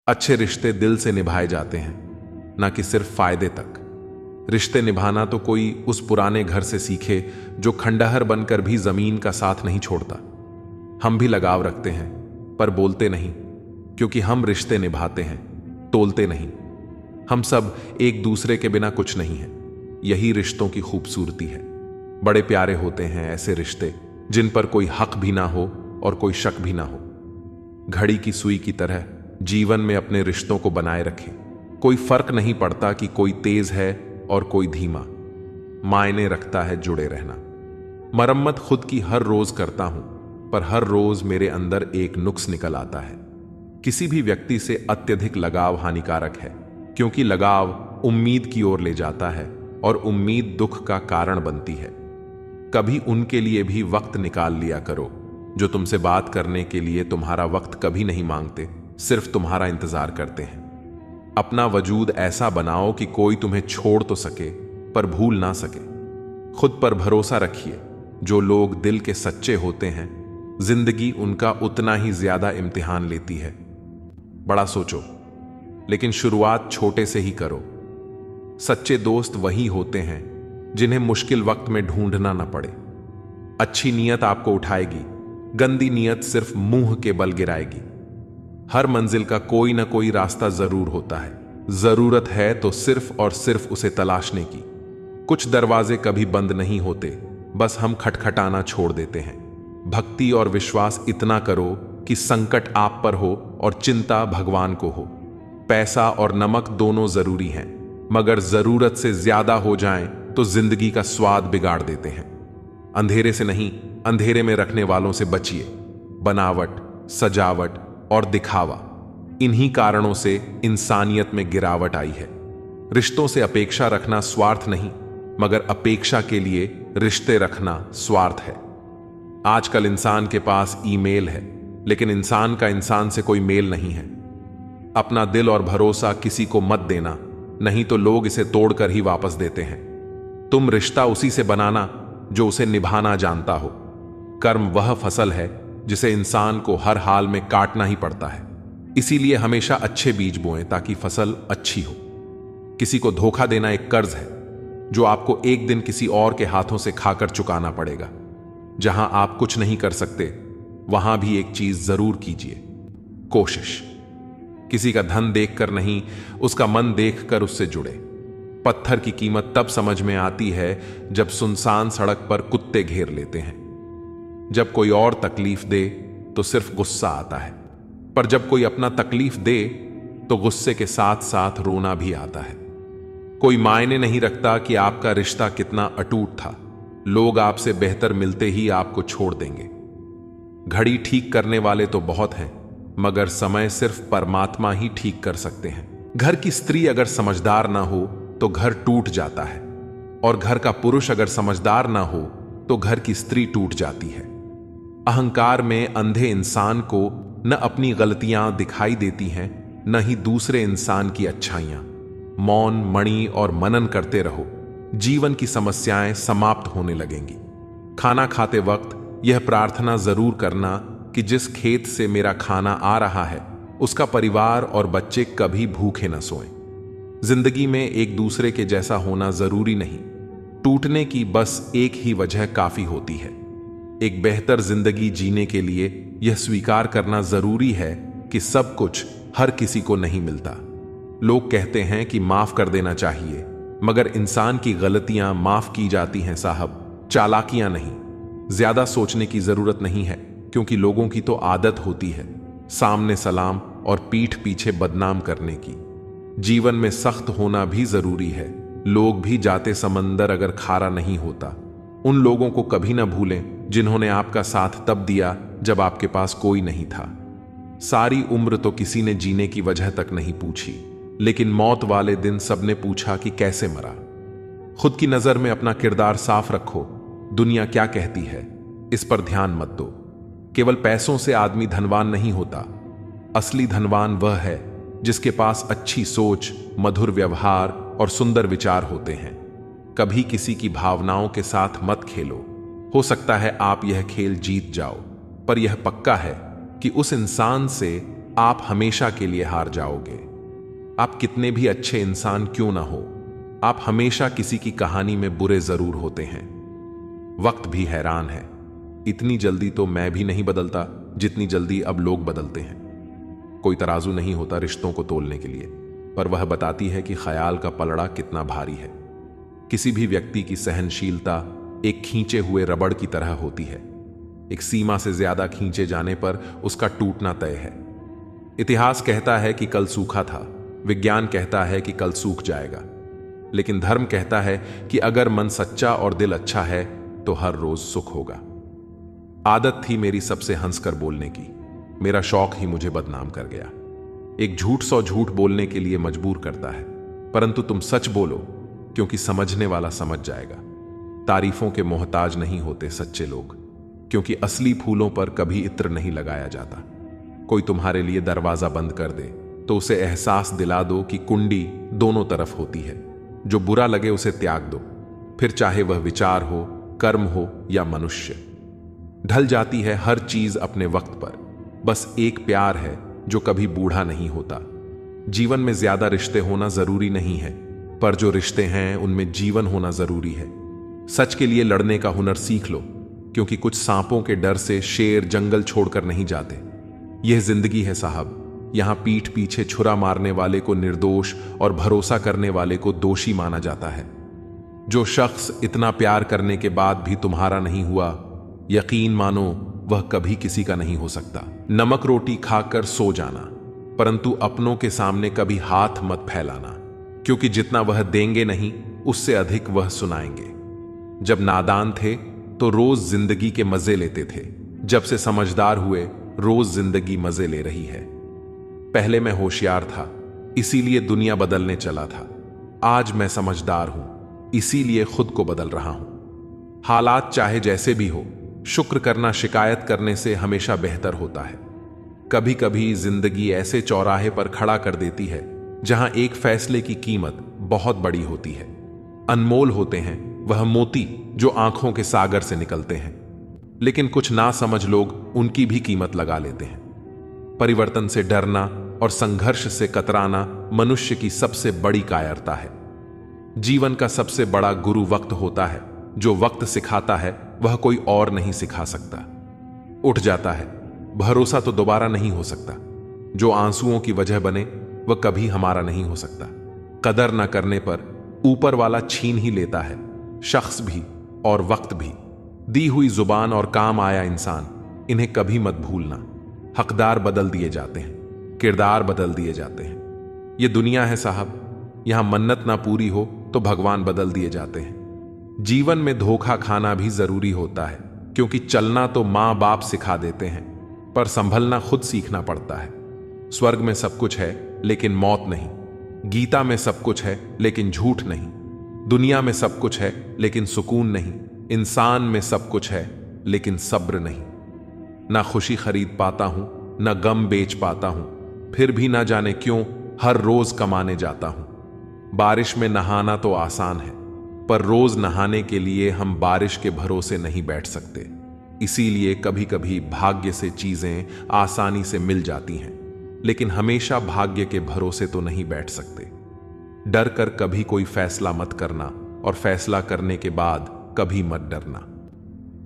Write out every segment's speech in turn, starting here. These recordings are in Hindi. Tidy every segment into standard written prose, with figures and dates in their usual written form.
अच्छे रिश्ते दिल से निभाए जाते हैं, ना कि सिर्फ फायदे तक। रिश्ते निभाना तो कोई उस पुराने घर से सीखे जो खंडहर बनकर भी जमीन का साथ नहीं छोड़ता। हम भी लगाव रखते हैं, पर बोलते नहीं, क्योंकि हम रिश्ते निभाते हैं, तोलते नहीं। हम सब एक दूसरे के बिना कुछ नहीं है। यही रिश्तों की खूबसूरती है। बड़े प्यारे होते हैं ऐसे रिश्ते जिन पर कोई हक भी ना हो और कोई शक भी ना हो। घड़ी की सुई की तरह जीवन में अपने रिश्तों को बनाए रखें। कोई फर्क नहीं पड़ता कि कोई तेज है और कोई धीमा, मायने रखता है जुड़े रहना। मरम्मत खुद की हर रोज करता हूं, पर हर रोज मेरे अंदर एक नुक्स निकल आता है। किसी भी व्यक्ति से अत्यधिक लगाव हानिकारक है, क्योंकि लगाव उम्मीद की ओर ले जाता है और उम्मीद दुख का कारण बनती है। कभी उनके लिए भी वक्त निकाल लिया करो जो तुमसे बात करने के लिए तुम्हारा वक्त कभी नहीं मांगते, सिर्फ तुम्हारा इंतजार करते हैं। अपना वजूद ऐसा बनाओ कि कोई तुम्हें छोड़ तो सके पर भूल ना सके। खुद पर भरोसा रखिए। जो लोग दिल के सच्चे होते हैं, जिंदगी उनका उतना ही ज्यादा इम्तिहान लेती है। बड़ा सोचो, लेकिन शुरुआत छोटे से ही करो। सच्चे दोस्त वही होते हैं जिन्हें मुश्किल वक्त में ढूंढना ना पड़े। अच्छी नीयत आपको उठाएगी, गंदी नीयत सिर्फ मुंह के बल गिराएगी। हर मंजिल का कोई ना कोई रास्ता जरूर होता है। जरूरत है तो सिर्फ और सिर्फ उसे तलाशने की। कुछ दरवाजे कभी बंद नहीं होते, बस हम खटखटाना छोड़ देते हैं। भक्ति और विश्वास इतना करो कि संकट आप पर हो और चिंता भगवान को हो। पैसा और नमक दोनों जरूरी हैं, मगर जरूरत से ज्यादा हो जाएं तो जिंदगी का स्वाद बिगाड़ देते हैं। अंधेरे से नहीं, अंधेरे में रखने वालों से बचिए। बनावट, सजावट और दिखावा, इन्हीं कारणों से इंसानियत में गिरावट आई है। रिश्तों से अपेक्षा रखना स्वार्थ नहीं, मगर अपेक्षा के लिए रिश्ते रखना स्वार्थ है। आजकल इंसान के पास ईमेल है, लेकिन इंसान का इंसान से कोई मेल नहीं है। अपना दिल और भरोसा किसी को मत देना, नहीं तो लोग इसे तोड़कर ही वापस देते हैं। तुम रिश्ता उसी से बनाना जो उसे निभाना जानता हो। कर्म वह फसल है जिसे इंसान को हर हाल में काटना ही पड़ता है। इसीलिए हमेशा अच्छे बीज बोएं ताकि फसल अच्छी हो। किसी को धोखा देना एक कर्ज है जो आपको एक दिन किसी और के हाथों से खाकर चुकाना पड़ेगा। जहां आप कुछ नहीं कर सकते, वहां भी एक चीज जरूर कीजिए, कोशिश। किसी का धन देखकर नहीं, उसका मन देखकर उससे जुड़े। पत्थर की कीमत तब समझ में आती है जब सुनसान सड़क पर कुत्ते घेर लेते हैं। जब कोई और तकलीफ दे तो सिर्फ गुस्सा आता है, पर जब कोई अपना तकलीफ दे तो गुस्से के साथ साथ रोना भी आता है। कोई मायने नहीं रखता कि आपका रिश्ता कितना अटूट था। लोग आपसे बेहतर मिलते ही आपको छोड़ देंगे। घड़ी ठीक करने वाले तो बहुत हैं, मगर समय सिर्फ परमात्मा ही ठीक कर सकते हैं। घर की स्त्री अगर समझदार ना हो तो घर टूट जाता है, और घर का पुरुष अगर समझदार ना हो तो घर की स्त्री टूट जाती है। अहंकार में अंधे इंसान को न अपनी गलतियां दिखाई देती हैं, न ही दूसरे इंसान की अच्छाइयां। मौन, मणि और मनन करते रहो, जीवन की समस्याएं समाप्त होने लगेंगी। खाना खाते वक्त यह प्रार्थना जरूर करना कि जिस खेत से मेरा खाना आ रहा है, उसका परिवार और बच्चे कभी भूखे न सोएं। जिंदगी में एक दूसरे के जैसा होना जरूरी नहीं, टूटने की बस एक ही वजह काफी होती है। एक बेहतर जिंदगी जीने के लिए यह स्वीकार करना जरूरी है कि सब कुछ हर किसी को नहीं मिलता। लोग कहते हैं कि माफ कर देना चाहिए, मगर इंसान की गलतियां माफ की जाती हैं साहब, चालाकियां नहीं। ज्यादा सोचने की जरूरत नहीं है, क्योंकि लोगों की तो आदत होती है सामने सलाम और पीठ पीछे बदनाम करने की। जीवन में सख्त होना भी जरूरी है। लोग भी जाते समंदर अगर खारा नहीं होता। उन लोगों को कभी ना भूलें जिन्होंने आपका साथ तब दिया जब आपके पास कोई नहीं था। सारी उम्र तो किसी ने जीने की वजह तक नहीं पूछी, लेकिन मौत वाले दिन सबने पूछा कि कैसे मरा। खुद की नजर में अपना किरदार साफ रखो। दुनिया क्या कहती है इस पर ध्यान मत दो। केवल पैसों से आदमी धनवान नहीं होता। असली धनवान वह है जिसके पास अच्छी सोच, मधुर व्यवहार और सुंदर विचार होते हैं। कभी किसी की भावनाओं के साथ मत खेलो। हो सकता है आप यह खेल जीत जाओ, पर यह पक्का है कि उस इंसान से आप हमेशा के लिए हार जाओगे। आप कितने भी अच्छे इंसान क्यों ना हो, आप हमेशा किसी की कहानी में बुरे जरूर होते हैं। वक्त भी हैरान है, इतनी जल्दी तो मैं भी नहीं बदलता जितनी जल्दी अब लोग बदलते हैं। कोई तराजू नहीं होता रिश्तों को तोलने के लिए, पर वह बताती है कि ख्याल का पलड़ा कितना भारी है। किसी भी व्यक्ति की सहनशीलता एक खींचे हुए रबड़ की तरह होती है। एक सीमा से ज्यादा खींचे जाने पर उसका टूटना तय है। इतिहास कहता है कि कल सूखा था, विज्ञान कहता है कि कल सूख जाएगा, लेकिन धर्म कहता है कि अगर मन सच्चा और दिल अच्छा है तो हर रोज सुख होगा। आदत थी मेरी सबसे हंसकर बोलने की, मेरा शौक ही मुझे बदनाम कर गया। एक झूठ 100 झूठ बोलने के लिए मजबूर करता है, परंतु तुम सच बोलो क्योंकि समझने वाला समझ जाएगा। तारीफों के मोहताज नहीं होते सच्चे लोग, क्योंकि असली फूलों पर कभी इत्र नहीं लगाया जाता। कोई तुम्हारे लिए दरवाजा बंद कर दे तो उसे एहसास दिला दो कि कुंडी दोनों तरफ होती है। जो बुरा लगे उसे त्याग दो, फिर चाहे वह विचार हो, कर्म हो या मनुष्य। ढल जाती है हर चीज अपने वक्त पर, बस एक प्यार है जो कभी बूढ़ा नहीं होता। जीवन में ज्यादा रिश्ते होना जरूरी नहीं है, पर जो रिश्ते हैं उनमें जीवन होना जरूरी है। सच के लिए लड़ने का हुनर सीख लो, क्योंकि कुछ सांपों के डर से शेर जंगल छोड़कर नहीं जाते। यह जिंदगी है साहब, यहां पीठ पीछे छुरा मारने वाले को निर्दोष और भरोसा करने वाले को दोषी माना जाता है। जो शख्स इतना प्यार करने के बाद भी तुम्हारा नहीं हुआ, यकीन मानो वह कभी किसी का नहीं हो सकता। नमक रोटी खाकर सो जाना, परंतु अपनों के सामने कभी हाथ मत फैलाना, क्योंकि जितना वह देंगे नहीं उससे अधिक वह सुनाएंगे। जब नादान थे तो रोज जिंदगी के मजे लेते थे, जब से समझदार हुए रोज जिंदगी मजे ले रही है। पहले मैं होशियार था, इसीलिए दुनिया बदलने चला था। आज मैं समझदार हूं, इसीलिए खुद को बदल रहा हूं। हालात चाहे जैसे भी हो, शुक्र करना शिकायत करने से हमेशा बेहतर होता है। कभी कभी जिंदगी ऐसे चौराहे पर खड़ा कर देती है जहां एक फैसले की कीमत बहुत बड़ी होती है। अनमोल होते हैं वह मोती जो आंखों के सागर से निकलते हैं, लेकिन कुछ ना समझ लोग उनकी भी कीमत लगा लेते हैं। परिवर्तन से डरना और संघर्ष से कतराना मनुष्य की सबसे बड़ी कायरता है। जीवन का सबसे बड़ा गुरु वक्त होता है। जो वक्त सिखाता है वह कोई और नहीं सिखा सकता। उठ जाता है, भरोसा तो दोबारा नहीं हो सकता। जो आंसुओं की वजह बने वह कभी हमारा नहीं हो सकता। कदर न करने पर ऊपर वाला छीन ही लेता है, शख्स भी और वक्त भी। दी हुई जुबान और काम आया इंसान, इन्हें कभी मत भूलना। हकदार बदल दिए जाते हैं, किरदार बदल दिए जाते हैं। ये दुनिया है साहब, यहां मन्नत ना पूरी हो तो भगवान बदल दिए जाते हैं। जीवन में धोखा खाना भी जरूरी होता है, क्योंकि चलना तो मां बाप सिखा देते हैं, पर संभलना खुद सीखना पड़ता है। स्वर्ग में सब कुछ है लेकिन मौत नहीं, गीता में सब कुछ है लेकिन झूठ नहीं, दुनिया में सब कुछ है लेकिन सुकून नहीं, इंसान में सब कुछ है लेकिन सब्र नहीं। ना खुशी खरीद पाता हूं, ना गम बेच पाता हूं, फिर भी ना जाने क्यों हर रोज कमाने जाता हूं। बारिश में नहाना तो आसान है, पर रोज नहाने के लिए हम बारिश के भरोसे नहीं बैठ सकते। इसीलिए कभी कभी भाग्य से चीजें आसानी से मिल जाती हैं, लेकिन हमेशा भाग्य के भरोसे तो नहीं बैठ सकते। डर कर कभी कोई फैसला मत करना, और फैसला करने के बाद कभी मत डरना।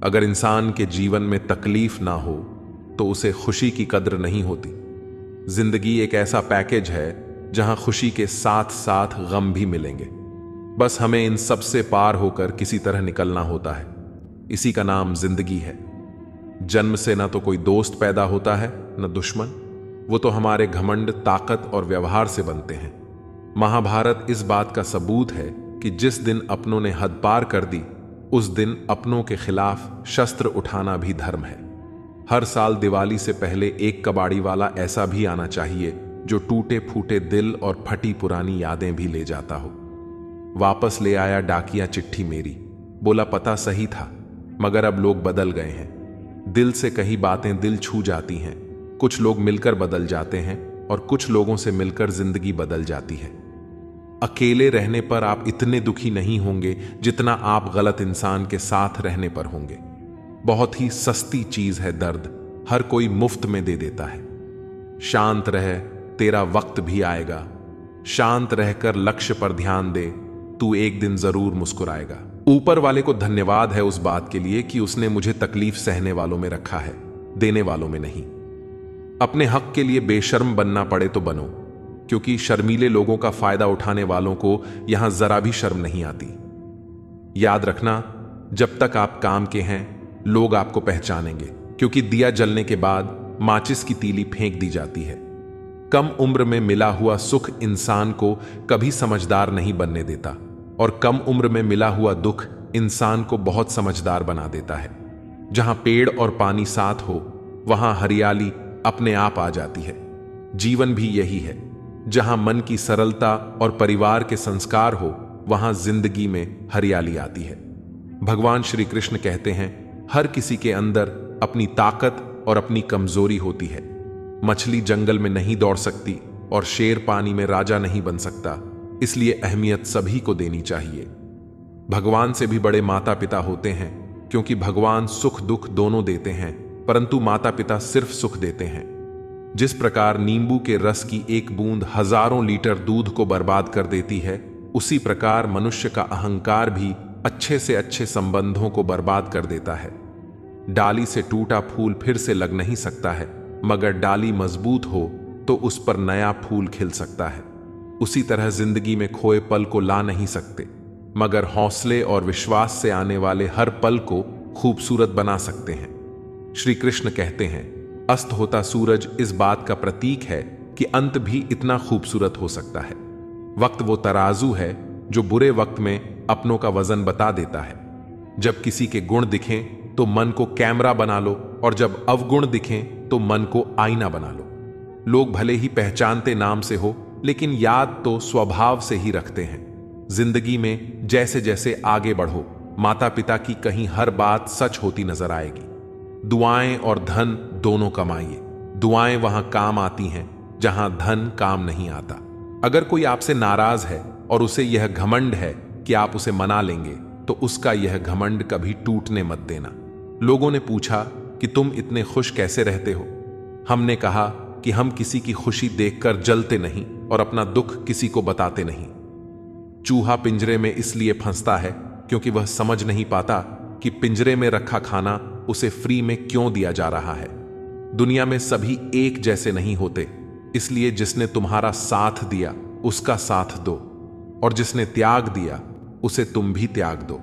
अगर इंसान के जीवन में तकलीफ ना हो तो उसे खुशी की कद्र नहीं होती। जिंदगी एक ऐसा पैकेज है जहां खुशी के साथ साथ गम भी मिलेंगे। बस हमें इन सब से पार होकर किसी तरह निकलना होता है। इसी का नाम जिंदगी है। जन्म से ना तो कोई दोस्त पैदा होता है न दुश्मन, वो तो हमारे घमंड, ताकत और व्यवहार से बनते हैं। महाभारत इस बात का सबूत है कि जिस दिन अपनों ने हद पार कर दी, उस दिन अपनों के खिलाफ शस्त्र उठाना भी धर्म है। हर साल दिवाली से पहले एक कबाड़ी वाला ऐसा भी आना चाहिए जो टूटे फूटे दिल और फटी पुरानी यादें भी ले जाता हो। वापस ले आया डाकिया चिट्ठी मेरी, बोला पता सही था मगर अब लोग बदल गए हैं। दिल से कही बातें दिल छू जाती हैं। कुछ लोग मिलकर बदल जाते हैं और कुछ लोगों से मिलकर जिंदगी बदल जाती है। अकेले रहने पर आप इतने दुखी नहीं होंगे जितना आप गलत इंसान के साथ रहने पर होंगे। बहुत ही सस्ती चीज है दर्द, हर कोई मुफ्त में दे देता है। शांत रह, तेरा वक्त भी आएगा। शांत रहकर लक्ष्य पर ध्यान दे, तू एक दिन जरूर मुस्कुराएगा। ऊपर वाले को धन्यवाद है उस बात के लिए कि उसने मुझे तकलीफ सहने वालों में रखा है, देने वालों में नहीं। अपने हक के लिए बेशर्म बनना पड़े तो बनो, क्योंकि शर्मीले लोगों का फायदा उठाने वालों को यहां जरा भी शर्म नहीं आती। याद रखना, जब तक आप काम के हैं लोग आपको पहचानेंगे, क्योंकि दिया जलने के बाद माचिस की तीली फेंक दी जाती है। कम उम्र में मिला हुआ सुख इंसान को कभी समझदार नहीं बनने देता, और कम उम्र में मिला हुआ दुख इंसान को बहुत समझदार बना देता है। जहां पेड़ और पानी साथ हो वहां हरियाली अपने आप आ जाती है। जीवन भी यही है, जहां मन की सरलता और परिवार के संस्कार हो वहां जिंदगी में हरियाली आती है। भगवान श्री कृष्ण कहते हैं, हर किसी के अंदर अपनी ताकत और अपनी कमजोरी होती है। मछली जंगल में नहीं दौड़ सकती और शेर पानी में राजा नहीं बन सकता, इसलिए अहमियत सभी को देनी चाहिए। भगवान से भी बड़े माता पिता होते हैं, क्योंकि भगवान सुख दुख दोनों देते हैं, परंतु माता पिता सिर्फ सुख देते हैं। जिस प्रकार नींबू के रस की एक बूंद हजारों लीटर दूध को बर्बाद कर देती है, उसी प्रकार मनुष्य का अहंकार भी अच्छे से अच्छे संबंधों को बर्बाद कर देता है। डाली से टूटा फूल फिर से लग नहीं सकता है, मगर डाली मजबूत हो तो उस पर नया फूल खिल सकता है। उसी तरह जिंदगी में खोए पल को ला नहीं सकते, मगर हौसले और विश्वास से आने वाले हर पल को खूबसूरत बना सकते हैं। श्री कृष्ण कहते हैं, अस्त होता सूरज इस बात का प्रतीक है कि अंत भी इतना खूबसूरत हो सकता है। वक्त वो तराजू है जो बुरे वक्त में अपनों का वजन बता देता है। जब किसी के गुण दिखें तो मन को कैमरा बना लो, और जब अवगुण दिखें तो मन को आईना बना लो। लोग भले ही पहचानते नाम से हो, लेकिन याद तो स्वभाव से ही रखते हैं। जिंदगी में जैसे जैसे आगे बढ़ो, माता पिता की कहीं हर बात सच होती नजर आएगी। दुआएं और धन दोनों कमाइए। दुआएं वहां काम आती हैं जहां धन काम नहीं आता। अगर कोई आपसे नाराज है और उसे यह घमंड है कि आप उसे मना लेंगे, तो उसका यह घमंड कभी टूटने मत देना। लोगों ने पूछा कि तुम इतने खुश कैसे रहते हो? हमने कहा कि हम किसी की खुशी देखकर जलते नहीं और अपना दुख किसी को बताते नहीं। चूहा पिंजरे में इसलिए फंसता है क्योंकि वह समझ नहीं पाता कि पिंजरे में रखा खाना उसे फ्री में क्यों दिया जा रहा है। दुनिया में सभी एक जैसे नहीं होते, इसलिए जिसने तुम्हारा साथ दिया उसका साथ दो, और जिसने त्याग दिया उसे तुम भी त्याग दो।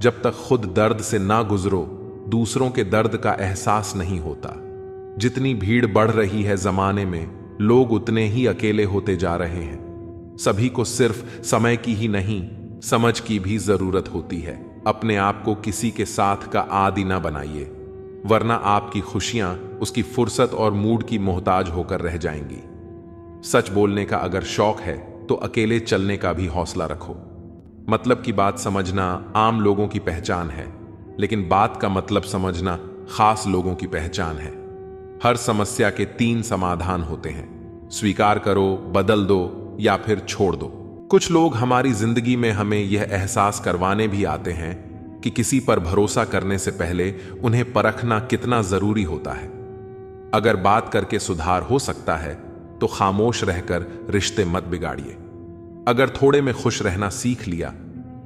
जब तक खुद दर्द से ना गुजरो, दूसरों के दर्द का एहसास नहीं होता। जितनी भीड़ बढ़ रही है जमाने में, लोग उतने ही अकेले होते जा रहे हैं। सभी को सिर्फ समय की ही नहीं, समझ की भी जरूरत होती है। अपने आप को किसी के साथ का आदी ना बनाइए, वरना आपकी खुशियां उसकी फुर्सत और मूड की मोहताज होकर रह जाएंगी। सच बोलने का अगर शौक है तो अकेले चलने का भी हौसला रखो। मतलब की बात समझना आम लोगों की पहचान है, लेकिन बात का मतलब समझना खास लोगों की पहचान है। हर समस्या के 3 समाधान होते हैं, स्वीकार करो, बदल दो या फिर छोड़ दो। कुछ लोग हमारी जिंदगी में हमें यह एहसास करवाने भी आते हैं कि किसी पर भरोसा करने से पहले उन्हें परखना कितना जरूरी होता है। अगर बात करके सुधार हो सकता है तो खामोश रहकर रिश्ते मत बिगाड़िए। अगर थोड़े में खुश रहना सीख लिया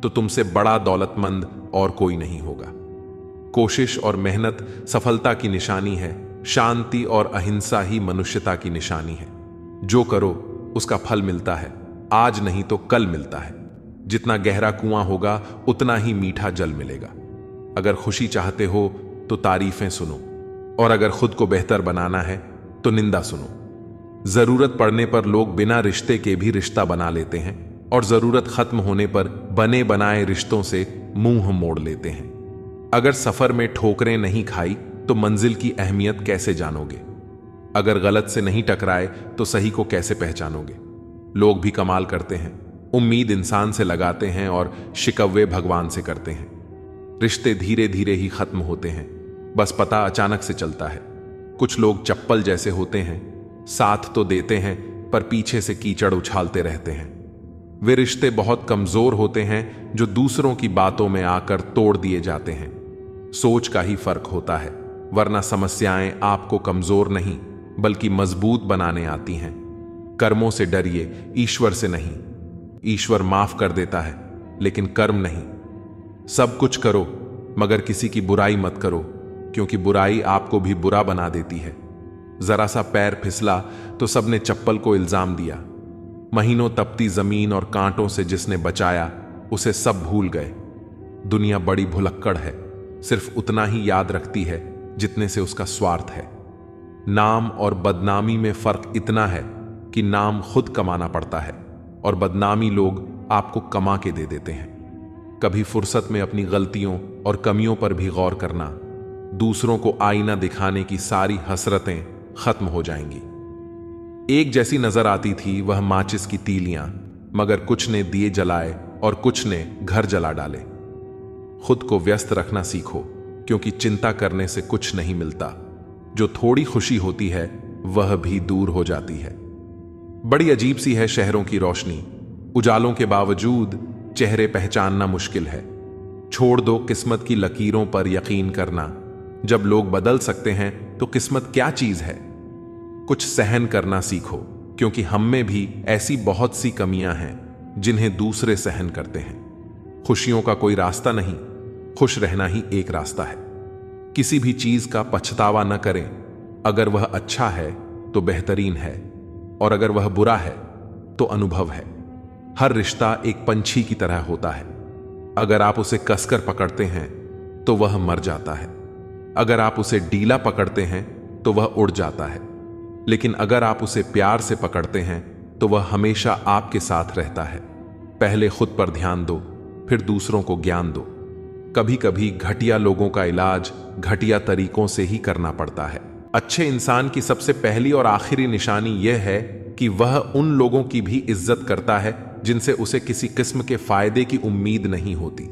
तो तुमसे बड़ा दौलतमंद और कोई नहीं होगा। कोशिश और मेहनत सफलता की निशानी है, शांति और अहिंसा ही मनुष्यता की निशानी है। जो करो उसका फल मिलता है, आज नहीं तो कल मिलता है। जितना गहरा कुआं होगा उतना ही मीठा जल मिलेगा। अगर खुशी चाहते हो तो तारीफें सुनो, और अगर खुद को बेहतर बनाना है तो निंदा सुनो। जरूरत पड़ने पर लोग बिना रिश्ते के भी रिश्ता बना लेते हैं, और जरूरत खत्म होने पर बने बनाए रिश्तों से मुंह मोड़ लेते हैं। अगर सफर में ठोकरें नहीं खाई तो मंजिल की अहमियत कैसे जानोगे? अगर गलत से नहीं टकराए तो सही को कैसे पहचानोगे? लोग भी कमाल करते हैं, उम्मीद इंसान से लगाते हैं और शिकवे भगवान से करते हैं। रिश्ते धीरे धीरे ही खत्म होते हैं, बस पता अचानक से चलता है। कुछ लोग चप्पल जैसे होते हैं, साथ तो देते हैं पर पीछे से कीचड़ उछालते रहते हैं। वे रिश्ते बहुत कमजोर होते हैं जो दूसरों की बातों में आकर तोड़ दिए जाते हैं। सोच का ही फर्क होता है, वरना समस्याएं आपको कमजोर नहीं बल्कि मजबूत बनाने आती हैं। कर्मों से डरिए, ईश्वर से नहीं। ईश्वर माफ कर देता है, लेकिन कर्म नहीं। सब कुछ करो, मगर किसी की बुराई मत करो, क्योंकि बुराई आपको भी बुरा बना देती है। जरा सा पैर फिसला तो सबने चप्पल को इल्जाम दिया। महीनों तपती जमीन और कांटों से जिसने बचाया, उसे सब भूल गए। दुनिया बड़ी भुलक्कड़ है, सिर्फ उतना ही याद रखती है जितने से उसका स्वार्थ है। नाम और बदनामी में फर्क इतना है कि नाम खुद कमाना पड़ता है और बदनामी लोग आपको कमा के दे देते हैं। कभी फुर्सत में अपनी गलतियों और कमियों पर भी गौर करना, दूसरों को आईना दिखाने की सारी हसरतें खत्म हो जाएंगी। एक जैसी नजर आती थी वह माचिस की तीलियां, मगर कुछ ने दिए जलाए और कुछ ने घर जला डाले। खुद को व्यस्त रखना सीखो, क्योंकि चिंता करने से कुछ नहीं मिलता। जो थोड़ी खुशी होती है वह भी दूर हो जाती है। बड़ी अजीब सी है शहरों की रोशनी। उजालों के बावजूद चेहरे पहचानना मुश्किल है। छोड़ दो किस्मत की लकीरों पर यकीन करना। जब लोग बदल सकते हैं तो किस्मत क्या चीज है। कुछ सहन करना सीखो, क्योंकि हम में भी ऐसी बहुत सी कमियां हैं जिन्हें दूसरे सहन करते हैं। खुशियों का कोई रास्ता नहीं, खुश रहना ही एक रास्ता है। किसी भी चीज का पछतावा न करें। अगर वह अच्छा है तो बेहतरीन है, और अगर वह बुरा है तो अनुभव है। हर रिश्ता एक पंछी की तरह होता है। अगर आप उसे कसकर पकड़ते हैं तो वह मर जाता है। अगर आप उसे ढीला पकड़ते हैं तो वह उड़ जाता है। लेकिन अगर आप उसे प्यार से पकड़ते हैं तो वह हमेशा आपके साथ रहता है। पहले खुद पर ध्यान दो, फिर दूसरों को ज्ञान दो। कभी कभी घटिया लोगों का इलाज घटिया तरीकों से ही करना पड़ता है। अच्छे इंसान की सबसे पहली और आखिरी निशानी यह है कि वह उन लोगों की भी इज्जत करता है जिनसे उसे किसी किस्म के फायदे की उम्मीद नहीं होती।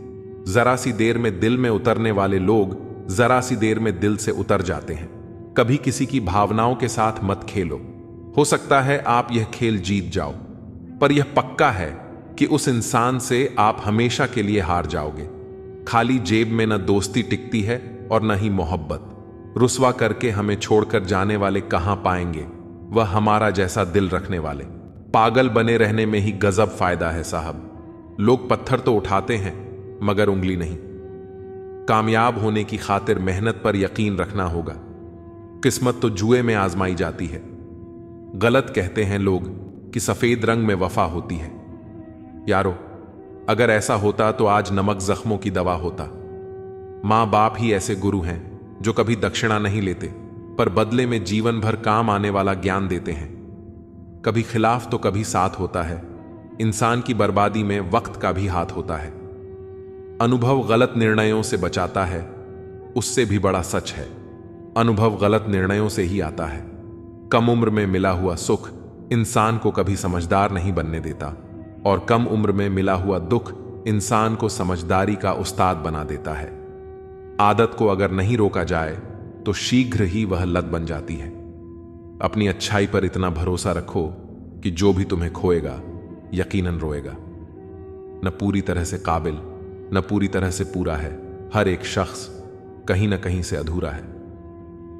जरा सी देर में दिल में उतरने वाले लोग जरा सी देर में दिल से उतर जाते हैं। कभी किसी की भावनाओं के साथ मत खेलो। हो सकता है आप यह खेल जीत जाओ, पर यह पक्का है कि उस इंसान से आप हमेशा के लिए हार जाओगे। खाली जेब में न दोस्ती टिकती है और न ही मोहब्बत। रुस्वा करके हमें छोड़कर जाने वाले कहां पाएंगे वह हमारा जैसा दिल रखने वाले। पागल बने रहने में ही गजब फायदा है साहब। लोग पत्थर तो उठाते हैं मगर उंगली नहीं। कामयाब होने की खातिर मेहनत पर यकीन रखना होगा। किस्मत तो जुए में आजमाई जाती है। गलत कहते हैं लोग कि सफेद रंग में वफा होती है। यारो, अगर ऐसा होता तो आज नमक जख्मों की दवा होता। मां बाप ही ऐसे गुरु हैं जो कभी दक्षिणा नहीं लेते, पर बदले में जीवन भर काम आने वाला ज्ञान देते हैं। कभी खिलाफ तो कभी साथ होता है। इंसान की बर्बादी में वक्त का भी हाथ होता है। अनुभव गलत निर्णयों से बचाता है, उससे भी बड़ा सच है। अनुभव गलत निर्णयों से ही आता है। कम उम्र में मिला हुआ सुख इंसान को कभी समझदार नहीं बनने देता, और कम उम्र में मिला हुआ दुख इंसान को समझदारी का उस्ताद बना देता है। आदत को अगर नहीं रोका जाए तो शीघ्र ही वह लत बन जाती है। अपनी अच्छाई पर इतना भरोसा रखो कि जो भी तुम्हें खोएगा यकीनन रोएगा। न पूरी तरह से काबिल, न पूरी तरह से पूरा है। हर एक शख्स कहीं न कहीं से अधूरा है।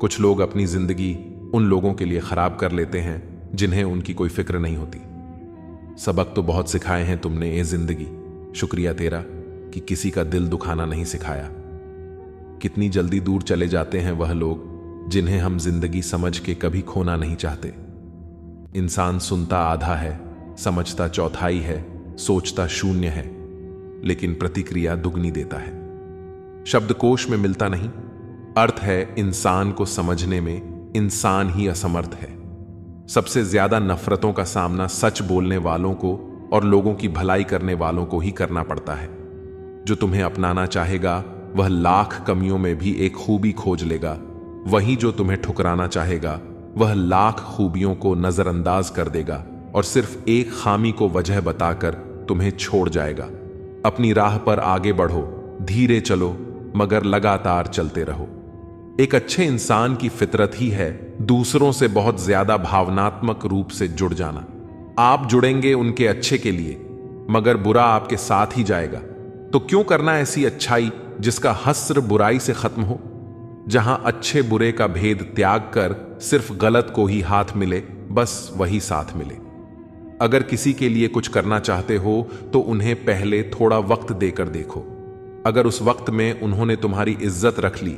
कुछ लोग अपनी जिंदगी उन लोगों के लिए खराब कर लेते हैं जिन्हें उनकी कोई फिक्र नहीं होती। सबक तो बहुत सिखाए हैं तुमने ए जिंदगी, शुक्रिया तेरा कि किसी का दिल दुखाना नहीं सिखाया। कितनी जल्दी दूर चले जाते हैं वह लोग जिन्हें हम जिंदगी समझ के कभी खोना नहीं चाहते। इंसान सुनता आधा है, समझता चौथाई है, सोचता शून्य है, लेकिन प्रतिक्रिया दुगनी देता है। शब्दकोश में मिलता नहीं। अर्थ है इंसान को समझने में इंसान ही असमर्थ है। सबसे ज्यादा नफरतों का सामना सच बोलने वालों को और लोगों की भलाई करने वालों को ही करना पड़ता है। जो तुम्हें अपनाना चाहेगा वह लाख कमियों में भी एक खूबी खोज लेगा। वही जो तुम्हें ठुकराना चाहेगा वह लाख खूबियों को नजरअंदाज कर देगा और सिर्फ एक खामी को वजह बताकर तुम्हें छोड़ जाएगा। अपनी राह पर आगे बढ़ो, धीरे चलो मगर लगातार चलते रहो। एक अच्छे इंसान की फितरत ही है दूसरों से बहुत ज्यादा भावनात्मक रूप से जुड़ जाना। आप जुड़ेंगे उनके अच्छे के लिए, मगर बुरा आपके साथ ही जाएगा। तो क्यों करना ऐसी अच्छाई जिसका हस्र बुराई से खत्म हो। जहां अच्छे बुरे का भेद त्याग कर सिर्फ गलत को ही हाथ मिले, बस वही साथ मिले। अगर किसी के लिए कुछ करना चाहते हो तो उन्हें पहले थोड़ा वक्त देकर देखो। अगर उस वक्त में उन्होंने तुम्हारी इज्जत रख ली,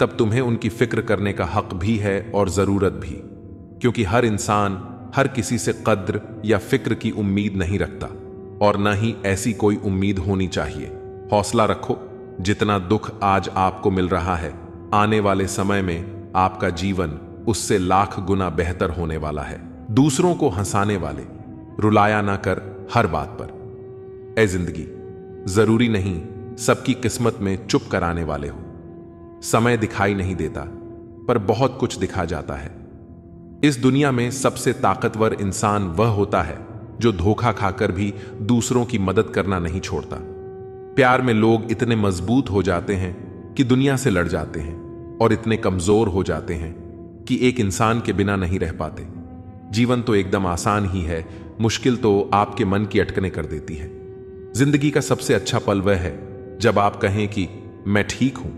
तब तुम्हें उनकी फिक्र करने का हक भी है और जरूरत भी, क्योंकि हर इंसान हर किसी से कद्र या फिक्र की उम्मीद नहीं रखता, और न ही ऐसी कोई उम्मीद होनी चाहिए। हौसला रखो। जितना दुख आज आपको मिल रहा है, आने वाले समय में आपका जीवन उससे लाख गुना बेहतर होने वाला है। दूसरों को हंसाने वाले, रुलाया ना कर हर बात पर। ए जिंदगी, जरूरी नहीं सबकी किस्मत में चुप कराने वाले हो। समय दिखाई नहीं देता, पर बहुत कुछ दिखा जाता है। इस दुनिया में सबसे ताकतवर इंसान वह होता है जो धोखा खाकर भी दूसरों की मदद करना नहीं छोड़ता। प्यार में लोग इतने मजबूत हो जाते हैं कि दुनिया से लड़ जाते हैं, और इतने कमजोर हो जाते हैं कि एक इंसान के बिना नहीं रह पाते। जीवन तो एकदम आसान ही है, मुश्किल तो आपके मन की अटकनें कर देती है। जिंदगी का सबसे अच्छा पल वह है जब आप कहें कि मैं ठीक हूं,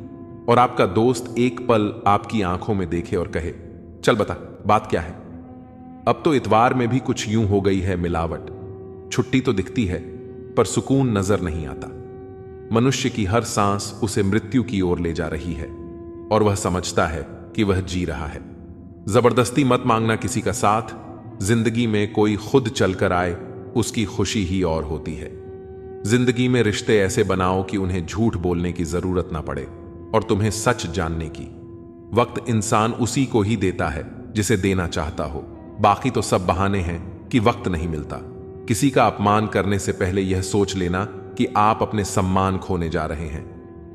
और आपका दोस्त एक पल आपकी आंखों में देखे और कहे, चल बता बात क्या है। अब तो इतवार में भी कुछ यूं हो गई है मिलावट। छुट्टी तो दिखती है, पर सुकून नजर नहीं आता। मनुष्य की हर सांस उसे मृत्यु की ओर ले जा रही है, और वह समझता है कि वह जी रहा है। जबरदस्ती मत मांगना किसी का साथ। जिंदगी में कोई खुद चलकर आए, उसकी खुशी ही और होती है। जिंदगी में रिश्ते ऐसे बनाओ कि उन्हें झूठ बोलने की जरूरत ना पड़े, और तुम्हें सच जानने की। वक्त इंसान उसी को ही देता है जिसे देना चाहता हो। बाकी तो सब बहाने हैं कि वक्त नहीं मिलता। किसी का अपमान करने से पहले यह सोच लेना कि आप अपने सम्मान खोने जा रहे हैं।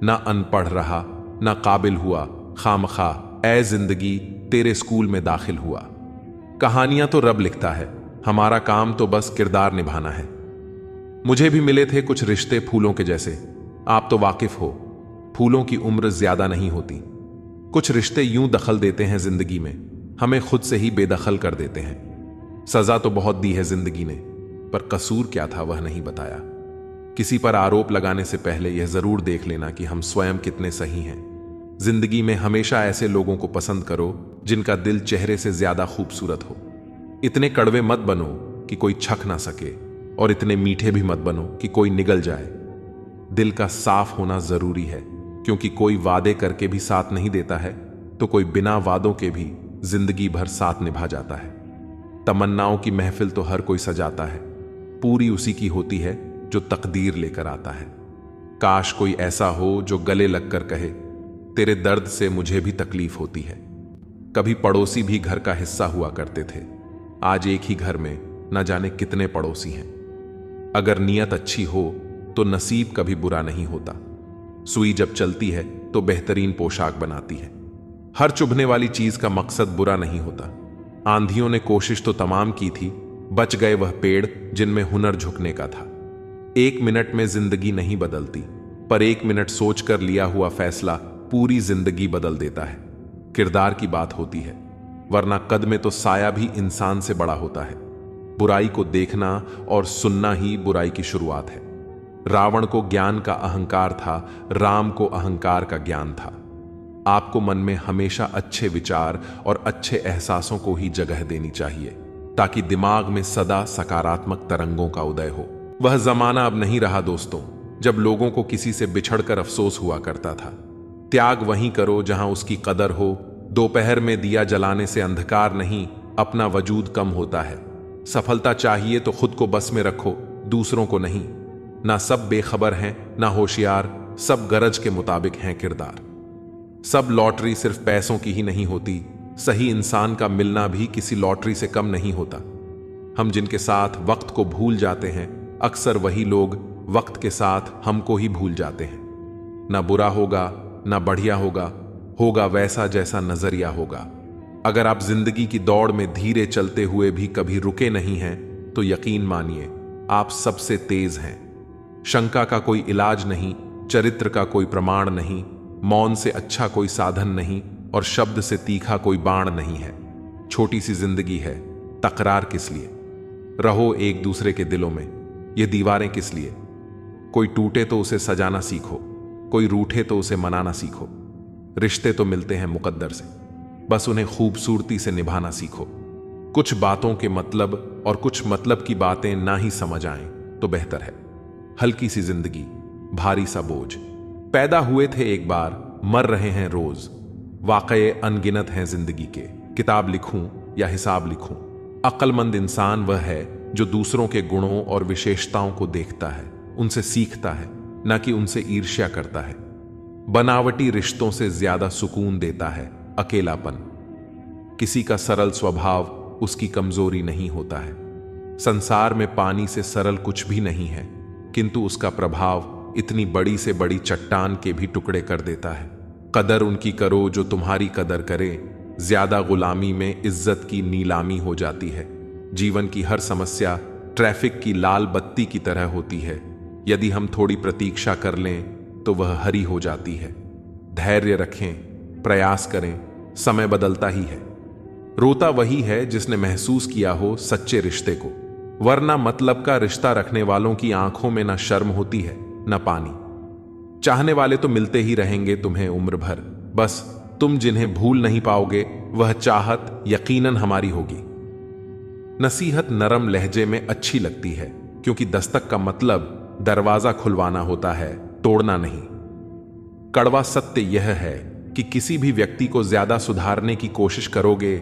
ना अनपढ़ रहा, ना काबिल हुआ, खामखा ए जिंदगी तेरे स्कूल में दाखिल हुआ। कहानियां तो रब लिखता है, हमारा काम तो बस किरदार निभाना है। मुझे भी मिले थे कुछ रिश्ते फूलों के जैसे। आप तो वाकिफ हो, फूलों की उम्र ज्यादा नहीं होती। कुछ रिश्ते यूं दखल देते हैं जिंदगी में, हमें खुद से ही बेदखल कर देते हैं। सजा तो बहुत दी है जिंदगी ने, पर कसूर क्या था वह नहीं बताया। किसी पर आरोप लगाने से पहले यह जरूर देख लेना कि हम स्वयं कितने सही हैं। जिंदगी में हमेशा ऐसे लोगों को पसंद करो जिनका दिल चेहरे से ज्यादा खूबसूरत हो। इतने कड़वे मत बनो कि कोई छक ना सके, और इतने मीठे भी मत बनो कि कोई निगल जाए। दिल का साफ होना जरूरी है, क्योंकि कोई वादे करके भी साथ नहीं देता है, तो कोई बिना वादों के भी जिंदगी भर साथ निभा जाता है। तमन्नाओं की महफिल तो हर कोई सजाता है, पूरी उसी की होती है जो तकदीर लेकर आता है। काश कोई ऐसा हो जो गले लगकर कहे, तेरे दर्द से मुझे भी तकलीफ होती है। कभी पड़ोसी भी घर का हिस्सा हुआ करते थे, आज एक ही घर में न जाने कितने पड़ोसी हैं। अगर नीयत अच्छी हो तो नसीब कभी बुरा नहीं होता। सुई जब चलती है तो बेहतरीन पोशाक बनाती है। हर चुभने वाली चीज का मकसद बुरा नहीं होता। आंधियों ने कोशिश तो तमाम की थी, बच गए वह पेड़ जिनमें हुनर झुकने का था। 1 मिनट में जिंदगी नहीं बदलती, पर 1 मिनट सोचकर लिया हुआ फैसला पूरी जिंदगी बदल देता है। किरदार की बात होती है, वरना कद में तो साया भी इंसान से बड़ा होता है। बुराई को देखना और सुनना ही बुराई की शुरुआत है। रावण को ज्ञान का अहंकार था, राम को अहंकार का ज्ञान था। आपको मन में हमेशा अच्छे विचार और अच्छे एहसासों को ही जगह देनी चाहिए, ताकि दिमाग में सदा सकारात्मक तरंगों का उदय हो। वह जमाना अब नहीं रहा दोस्तों, जब लोगों को किसी से बिछड़कर अफसोस हुआ करता था। त्याग वहीं करो जहां उसकी कदर हो। दोपहर में दिया जलाने से अंधकार नहीं, अपना वजूद कम होता है। सफलता चाहिए तो खुद को बस में रखो, दूसरों को नहीं। ना सब बेखबर हैं, ना होशियार, सब गरज के मुताबिक हैं किरदार। सब लॉटरी सिर्फ पैसों की ही नहीं होती, सही इंसान का मिलना भी किसी लॉटरी से कम नहीं होता। हम जिनके साथ वक्त को भूल जाते हैं, अक्सर वही लोग वक्त के साथ हमको ही भूल जाते हैं। ना बुरा होगा, ना बढ़िया होगा, होगा वैसा जैसा नजरिया होगा। अगर आप जिंदगी की दौड़ में धीरे चलते हुए भी कभी रुके नहीं हैं, तो यकीन मानिए आप सबसे तेज हैं। शंका का कोई इलाज नहीं, चरित्र का कोई प्रमाण नहीं, मौन से अच्छा कोई साधन नहीं, और शब्द से तीखा कोई बाण नहीं है। छोटी सी जिंदगी है, तकरार किस लिए? रहो एक दूसरे के दिलों में, ये दीवारें किस लिए? कोई टूटे तो उसे सजाना सीखो, कोई रूठे तो उसे मनाना सीखो। रिश्ते तो मिलते हैं मुकद्दर से, बस उन्हें खूबसूरती से निभाना सीखो। कुछ बातों के मतलब और कुछ मतलब की बातें ना ही समझ आएं तो बेहतर है। हल्की सी जिंदगी, भारी सा बोझ। पैदा हुए थे एक बार, मर रहे हैं रोज। वाकये अनगिनत हैं जिंदगी के, किताब लिखूं या हिसाब लिखूं। अक्लमंद इंसान वह है जो दूसरों के गुणों और विशेषताओं को देखता है, उनसे सीखता है, ना कि उनसे ईर्ष्या करता है। बनावटी रिश्तों से ज्यादा सुकून देता है अकेलापन। किसी का सरल स्वभाव उसकी कमजोरी नहीं होता है। संसार में पानी से सरल कुछ भी नहीं है, किंतु उसका प्रभाव इतनी बड़ी से बड़ी चट्टान के भी टुकड़े कर देता है। कदर उनकी करो जो तुम्हारी कदर करे, ज्यादा गुलामी में इज्जत की नीलामी हो जाती है। जीवन की हर समस्या ट्रैफिक की लाल बत्ती की तरह होती है, यदि हम थोड़ी प्रतीक्षा कर लें तो वह हरी हो जाती है। धैर्य रखें, प्रयास करें, समय बदलता ही है। रोता वही है जिसने महसूस किया हो सच्चे रिश्ते को, वरना मतलब का रिश्ता रखने वालों की आंखों में ना शर्म होती है ना पानी। चाहने वाले तो मिलते ही रहेंगे तुम्हें उम्र भर, बस तुम जिन्हें भूल नहीं पाओगे वह चाहत यकीनन हमारी होगी। नसीहत नरम लहजे में अच्छी लगती है, क्योंकि दस्तक का मतलब दरवाजा खुलवाना होता है, तोड़ना नहीं। कड़वा सत्य यह है कि किसी भी व्यक्ति को ज्यादा सुधारने की कोशिश करोगे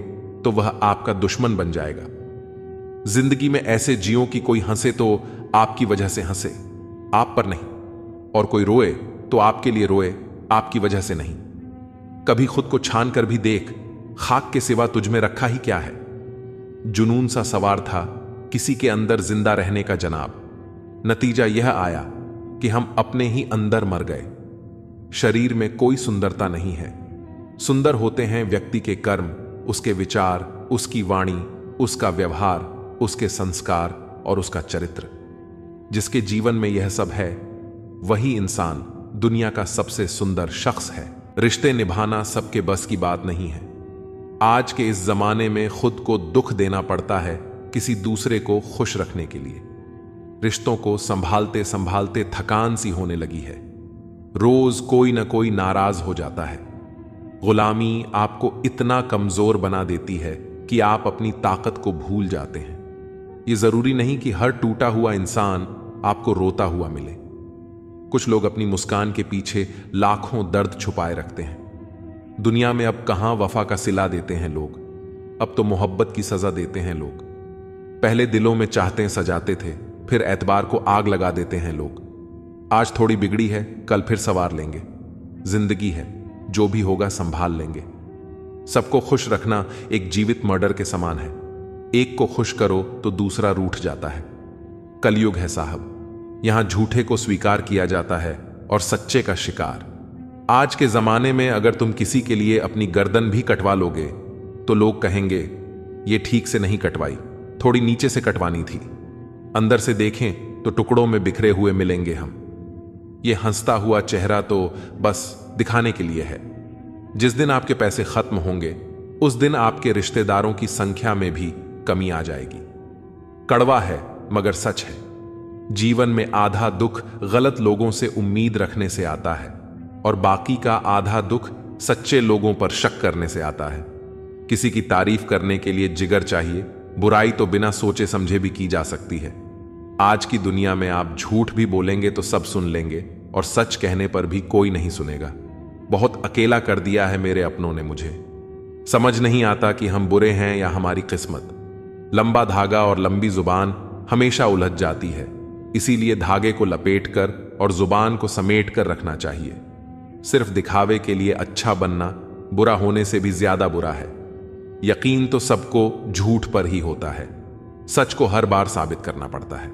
तो वह आपका दुश्मन बन जाएगा। जिंदगी में ऐसे जियो कि कोई हंसे तो आपकी वजह से हंसे, आप पर नहीं, और कोई रोए तो आपके लिए रोए, आपकी वजह से नहीं। कभी खुद को छान कर भी देख, खाक के सिवा तुझ में रखा ही क्या है। जुनून सा सवार था किसी के अंदर जिंदा रहने का जनाब, नतीजा यह आया कि हम अपने ही अंदर मर गए। शरीर में कोई सुंदरता नहीं है, सुंदर होते हैं व्यक्ति के कर्म, उसके विचार, उसकी वाणी, उसका व्यवहार, उसके संस्कार और उसका चरित्र। जिसके जीवन में यह सब है वही इंसान दुनिया का सबसे सुंदर शख्स है। रिश्ते निभाना सबके बस की बात नहीं है। आज के इस जमाने में खुद को दुख देना पड़ता है किसी दूसरे को खुश रखने के लिए। रिश्तों को संभालते संभालते थकान सी होने लगी है। रोज कोई ना कोई नाराज हो जाता है। गुलामी आपको इतना कमजोर बना देती है कि आप अपनी ताकत को भूल जाते हैं। यह जरूरी नहीं कि हर टूटा हुआ इंसान आपको रोता हुआ मिले। कुछ लोग अपनी मुस्कान के पीछे लाखों दर्द छुपाए रखते हैं। दुनिया में अब कहां वफा का सिला देते हैं लोग, अब तो मोहब्बत की सजा देते हैं लोग। पहले दिलों में चाहते सजाते थे, फिर एतबार को आग लगा देते हैं लोग। आज थोड़ी बिगड़ी है, कल फिर सवार लेंगे। जिंदगी है, जो भी होगा संभाल लेंगे। सबको खुश रखना एक जीवित मर्डर के समान है। एक को खुश करो तो दूसरा रूठ जाता है। कलयुग है साहब, यहां झूठे को स्वीकार किया जाता है और सच्चे का शिकार। आज के जमाने में अगर तुम किसी के लिए अपनी गर्दन भी कटवा लोगे तो लोग कहेंगे ये ठीक से नहीं कटवाई, थोड़ी नीचे से कटवानी थी। अंदर से देखें तो टुकड़ों में बिखरे हुए मिलेंगे हम। ये हंसता हुआ चेहरा तो बस दिखाने के लिए है। जिस दिन आपके पैसे खत्म होंगे उस दिन आपके रिश्तेदारों की संख्या में भी कमी आ जाएगी। कड़वा है मगर सच है। जीवन में आधा दुख गलत लोगों से उम्मीद रखने से आता है और बाकी का आधा दुख सच्चे लोगों पर शक करने से आता है। किसी की तारीफ करने के लिए जिगर चाहिए, बुराई तो बिना सोचे समझे भी की जा सकती है। आज की दुनिया में आप झूठ भी बोलेंगे तो सब सुन लेंगे और सच कहने पर भी कोई नहीं सुनेगा। बहुत अकेला कर दिया है मेरे अपनों ने मुझे। समझ नहीं आता कि हम बुरे हैं या हमारी किस्मत। लंबा धागा और लंबी जुबान हमेशा उलझ जाती है, इसीलिए धागे को लपेटकर और जुबान को समेट कर रखना चाहिए। सिर्फ दिखावे के लिए अच्छा बनना बुरा होने से भी ज्यादा बुरा है। यकीन तो सबको झूठ पर ही होता है, सच को हर बार साबित करना पड़ता है।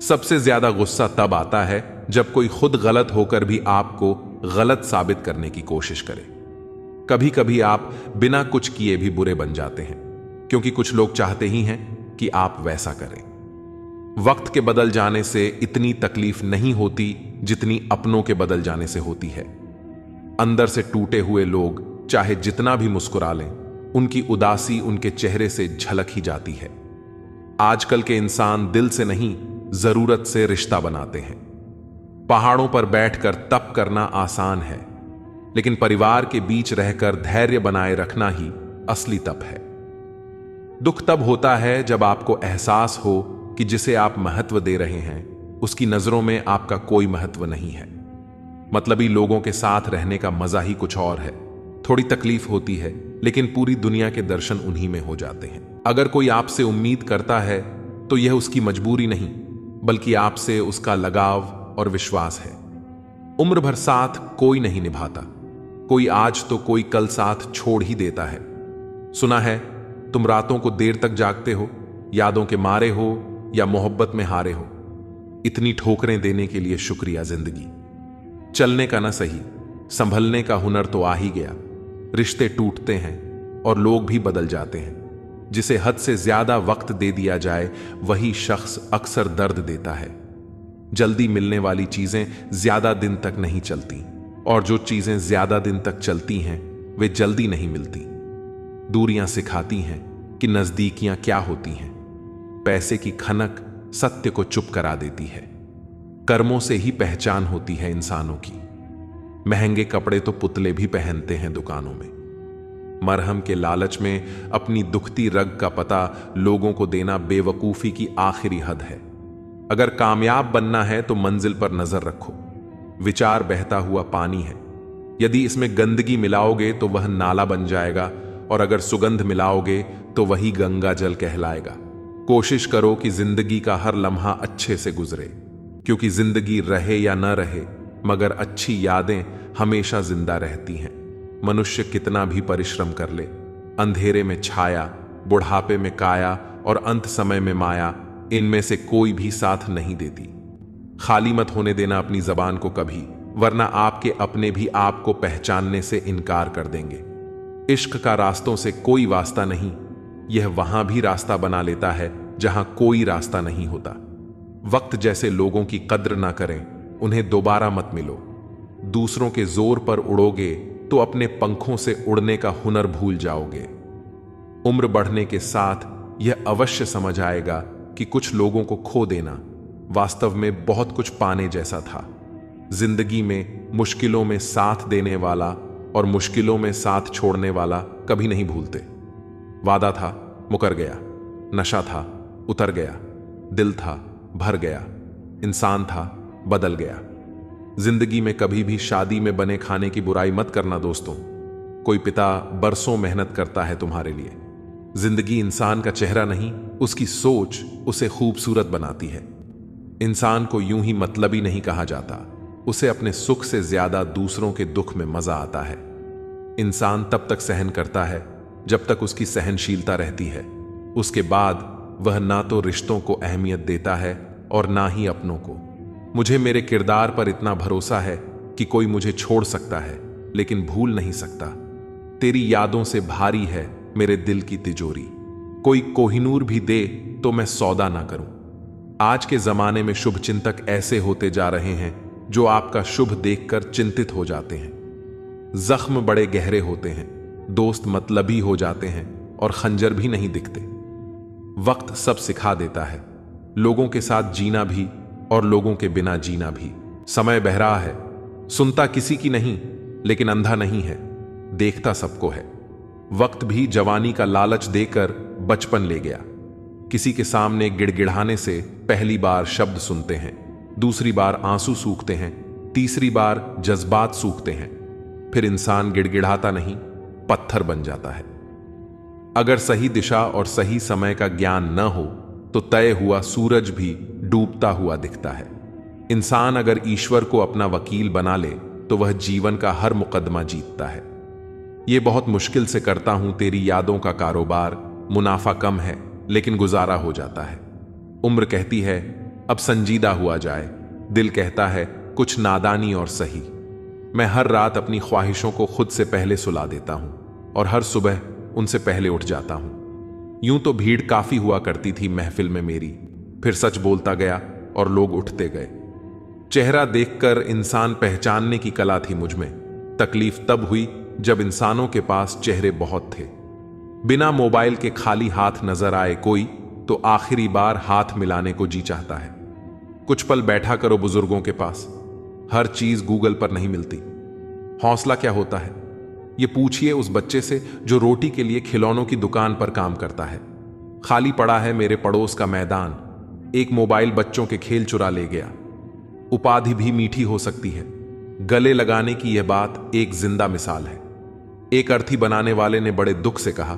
सबसे ज्यादा गुस्सा तब आता है जब कोई खुद गलत होकर भी आपको गलत साबित करने की कोशिश करे। कभी कभी आप बिना कुछ किए भी बुरे बन जाते हैं, क्योंकि कुछ लोग चाहते ही हैं कि आप वैसा करें। वक्त के बदल जाने से इतनी तकलीफ नहीं होती जितनी अपनों के बदल जाने से होती है। अंदर से टूटे हुए लोग चाहे जितना भी मुस्कुरा लें, उनकी उदासी उनके चेहरे से झलक ही जाती है। आजकल के इंसान दिल से नहीं, जरूरत से रिश्ता बनाते हैं। पहाड़ों पर बैठकर तप करना आसान है, लेकिन परिवार के बीच रहकर धैर्य बनाए रखना ही असली तप है। दुख तब होता है जब आपको एहसास हो कि जिसे आप महत्व दे रहे हैं उसकी नजरों में आपका कोई महत्व नहीं है। मतलबी लोगों के साथ रहने का मजा ही कुछ और है। थोड़ी तकलीफ होती है, लेकिन पूरी दुनिया के दर्शन उन्हीं में हो जाते हैं। अगर कोई आपसे उम्मीद करता है तो यह उसकी मजबूरी नहीं, बल्कि आपसे उसका लगाव और विश्वास है। उम्र भर साथ कोई नहीं निभाता, कोई आज तो कोई कल साथ छोड़ ही देता है। सुना है तुम रातों को देर तक जागते हो, यादों के मारे हो या मोहब्बत में हारे हो। इतनी ठोकरें देने के लिए शुक्रिया जिंदगी। चलने का ना सही, संभलने का हुनर तो आ ही गया। रिश्ते टूटते हैं और लोग भी बदल जाते हैं। जिसे हद से ज्यादा वक्त दे दिया जाए वही शख्स अक्सर दर्द देता है। जल्दी मिलने वाली चीजें ज्यादा दिन तक नहीं चलती, और जो चीजें ज्यादा दिन तक चलती हैं वे जल्दी नहीं मिलती। दूरियां सिखाती हैं कि नजदीकियां क्या होती हैं। पैसे की खनक सत्य को चुप करा देती है। कर्मों से ही पहचान होती है इंसानों की। महंगे कपड़े तो पुतले भी पहनते हैं दुकानों में। मरहम के लालच में अपनी दुखती रग का पता लोगों को देना बेवकूफी की आखिरी हद है। अगर कामयाब बनना है तो मंजिल पर नजर रखो। विचार बहता हुआ पानी है, यदि इसमें गंदगी मिलाओगे तो वह नाला बन जाएगा, और अगर सुगंध मिलाओगे तो वही गंगा जल कहलाएगा। कोशिश करो कि जिंदगी का हर लम्हा अच्छे से गुजरे, क्योंकि जिंदगी रहे या न रहे मगर अच्छी यादें हमेशा जिंदा रहती हैं। मनुष्य कितना भी परिश्रम कर ले, अंधेरे में छाया, बुढ़ापे में काया और अंत समय में माया, इनमें से कोई भी साथ नहीं देती। खाली मत होने देना अपनी जबान को कभी, वरना आपके अपने भी आपको पहचानने से इनकार कर देंगे। इश्क का रास्तों से कोई वास्ता नहीं, यह वहां भी रास्ता बना लेता है जहां कोई रास्ता नहीं होता। वक्त जैसे लोगों की कद्र ना करें, उन्हें दोबारा मत मिलो। दूसरों के जोर पर उड़ोगे तो अपने पंखों से उड़ने का हुनर भूल जाओगे। उम्र बढ़ने के साथ यह अवश्य समझ आएगा कि कुछ लोगों को खो देना वास्तव में बहुत कुछ पाने जैसा था। जिंदगी में मुश्किलों में साथ देने वाला और मुश्किलों में साथ छोड़ने वाला कभी नहीं भूलते। वादा था, मुकर गया। नशा था, उतर गया। दिल था, भर गया। इंसान था, बदल गया। जिंदगी में कभी भी शादी में बने खाने की बुराई मत करना दोस्तों। कोई पिता बरसों मेहनत करता है तुम्हारे लिए। जिंदगी इंसान का चेहरा नहीं, उसकी सोच उसे खूबसूरत बनाती है। इंसान को यूं ही मतलबी नहीं कहा जाता, उसे अपने सुख से ज्यादा दूसरों के दुख में मजा आता है। इंसान तब तक सहन करता है जब तक उसकी सहनशीलता रहती है। उसके बाद वह ना तो रिश्तों को अहमियत देता है और ना ही अपनों को। मुझे मेरे किरदार पर इतना भरोसा है कि कोई मुझे छोड़ सकता है लेकिन भूल नहीं सकता। तेरी यादों से भारी है मेरे दिल की तिजोरी। कोई कोहिनूर भी दे तो मैं सौदा ना करूं। आज के जमाने में शुभ चिंतक ऐसे होते जा रहे हैं जो आपका शुभ देखकर चिंतित हो जाते हैं। जख्म बड़े गहरे होते हैं, दोस्त मतलबी हो जाते हैं और खंजर भी नहीं दिखते। वक्त सब सिखा देता है, लोगों के साथ जीना भी और लोगों के बिना जीना भी। समय बहरा है, सुनता किसी की नहीं, लेकिन अंधा नहीं है, देखता सबको है। वक्त भी जवानी का लालच देकर बचपन ले गया। किसी के सामने गिड़गिड़ाने से पहली बार शब्द सुनते हैं, दूसरी बार आंसू सूखते हैं, तीसरी बार जज्बात सूखते हैं। फिर इंसान गिड़गिड़ाता नहीं, पत्थर बन जाता है। अगर सही दिशा और सही समय का ज्ञान न हो तो तय हुआ सूरज भी डूबता हुआ दिखता है। इंसान अगर ईश्वर को अपना वकील बना ले तो वह जीवन का हर मुकदमा जीतता है। यह बहुत मुश्किल से करता हूं तेरी यादों का कारोबार, मुनाफा कम है लेकिन गुजारा हो जाता है। उम्र कहती है अब संजीदा हुआ जाए, दिल कहता है कुछ नादानी और सही। मैं हर रात अपनी ख्वाहिशों को खुद से पहले सुला देता हूं और हर सुबह उनसे पहले उठ जाता हूं। यूं तो भीड़ काफी हुआ करती थी महफिल में मेरी, फिर सच बोलता गया और लोग उठते गए। चेहरा देखकर इंसान पहचानने की कला थी मुझ में। तकलीफ तब हुई जब इंसानों के पास चेहरे बहुत थे। बिना मोबाइल के खाली हाथ नजर आए कोई तो आखिरी बार हाथ मिलाने को जी चाहता है। कुछ पल बैठा करो बुजुर्गों के पास, हर चीज गूगल पर नहीं मिलती। हौसला क्या होता है, ये पूछिए उस बच्चे से जो रोटी के लिए खिलौनों की दुकान पर काम करता है। खाली पड़ा है मेरे पड़ोस का मैदान, एक मोबाइल बच्चों के खेल चुरा ले गया। उपाधि भी मीठी हो सकती है, गले लगाने की यह बात एक जिंदा मिसाल है। एक अर्थी बनाने वाले ने बड़े दुख से कहा,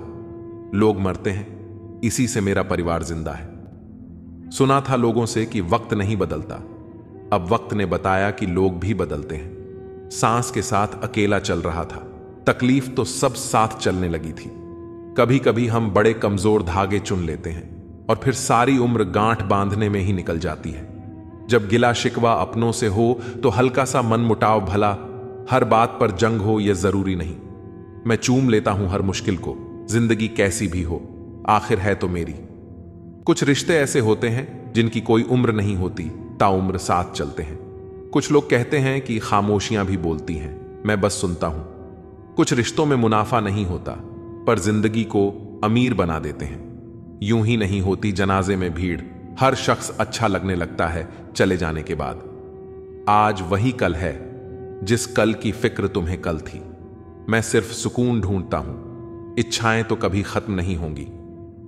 लोग मरते हैं, इसी से मेरा परिवार जिंदा है। सुना था लोगों से कि वक्त नहीं बदलता, अब वक्त ने बताया कि लोग भी बदलते हैं। सांस के साथ अकेला चल रहा था, तकलीफ तो सब साथ चलने लगी थी। कभी कभी हम बड़े कमजोर धागे चुन लेते हैं और फिर सारी उम्र गांठ बांधने में ही निकल जाती है। जब गिला शिकवा अपनों से हो तो हल्का सा मन मुटाव भला, हर बात पर जंग हो यह जरूरी नहीं। मैं चूम लेता हूं हर मुश्किल को, जिंदगी कैसी भी हो आखिर है तो मेरी। कुछ रिश्ते ऐसे होते हैं जिनकी कोई उम्र नहीं होती, ताउम्र साथ चलते हैं। कुछ लोग कहते हैं कि खामोशियां भी बोलती हैं, मैं बस सुनता हूं। कुछ रिश्तों में मुनाफा नहीं होता पर जिंदगी को अमीर बना देते हैं। यूं ही नहीं होती जनाजे में भीड़, हर शख्स अच्छा लगने लगता है चले जाने के बाद। आज वही कल है जिस कल की फिक्र तुम्हें कल थी। मैं सिर्फ सुकून ढूंढता हूं, इच्छाएं तो कभी खत्म नहीं होंगी।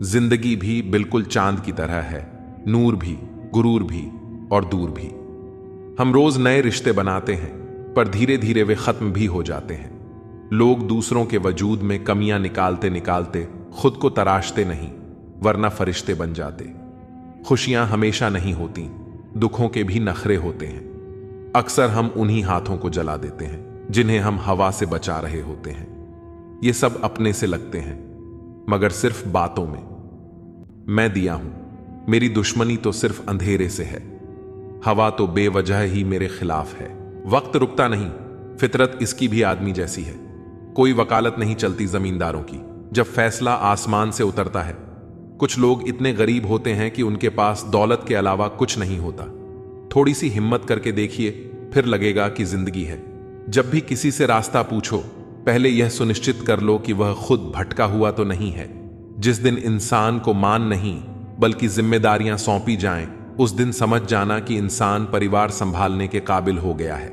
जिंदगी भी बिल्कुल चांद की तरह है, नूर भी, गुरूर भी और दूर भी। हम रोज नए रिश्ते बनाते हैं पर धीरे धीरे वे खत्म भी हो जाते हैं। लोग दूसरों के वजूद में कमियां निकालते निकालते खुद को तराशते नहीं, वरना फरिश्ते बन जाते। खुशियां हमेशा नहीं होती, दुखों के भी नखरे होते हैं। अक्सर हम उन्हीं हाथों को जला देते हैं जिन्हें हम हवा से बचा रहे होते हैं। ये सब अपने से लगते हैं मगर सिर्फ बातों में। मैं दिया हूं, मेरी दुश्मनी तो सिर्फ अंधेरे से है। हवा तो बेवजह ही मेरे खिलाफ है। वक्त रुकता नहीं, फितरत इसकी भी आदमी जैसी है। कोई वकालत नहीं चलती जमींदारों की जब फैसला आसमान से उतरता है। कुछ लोग इतने गरीब होते हैं कि उनके पास दौलत के अलावा कुछ नहीं होता। थोड़ी सी हिम्मत करके देखिए, फिर लगेगा कि जिंदगी है। जब भी किसी से रास्ता पूछो, पहले यह सुनिश्चित कर लो कि वह खुद भटका हुआ तो नहीं है। जिस दिन इंसान को मान नहीं बल्कि जिम्मेदारियां सौंपी जाएं, उस दिन समझ जाना कि इंसान परिवार संभालने के काबिल हो गया है।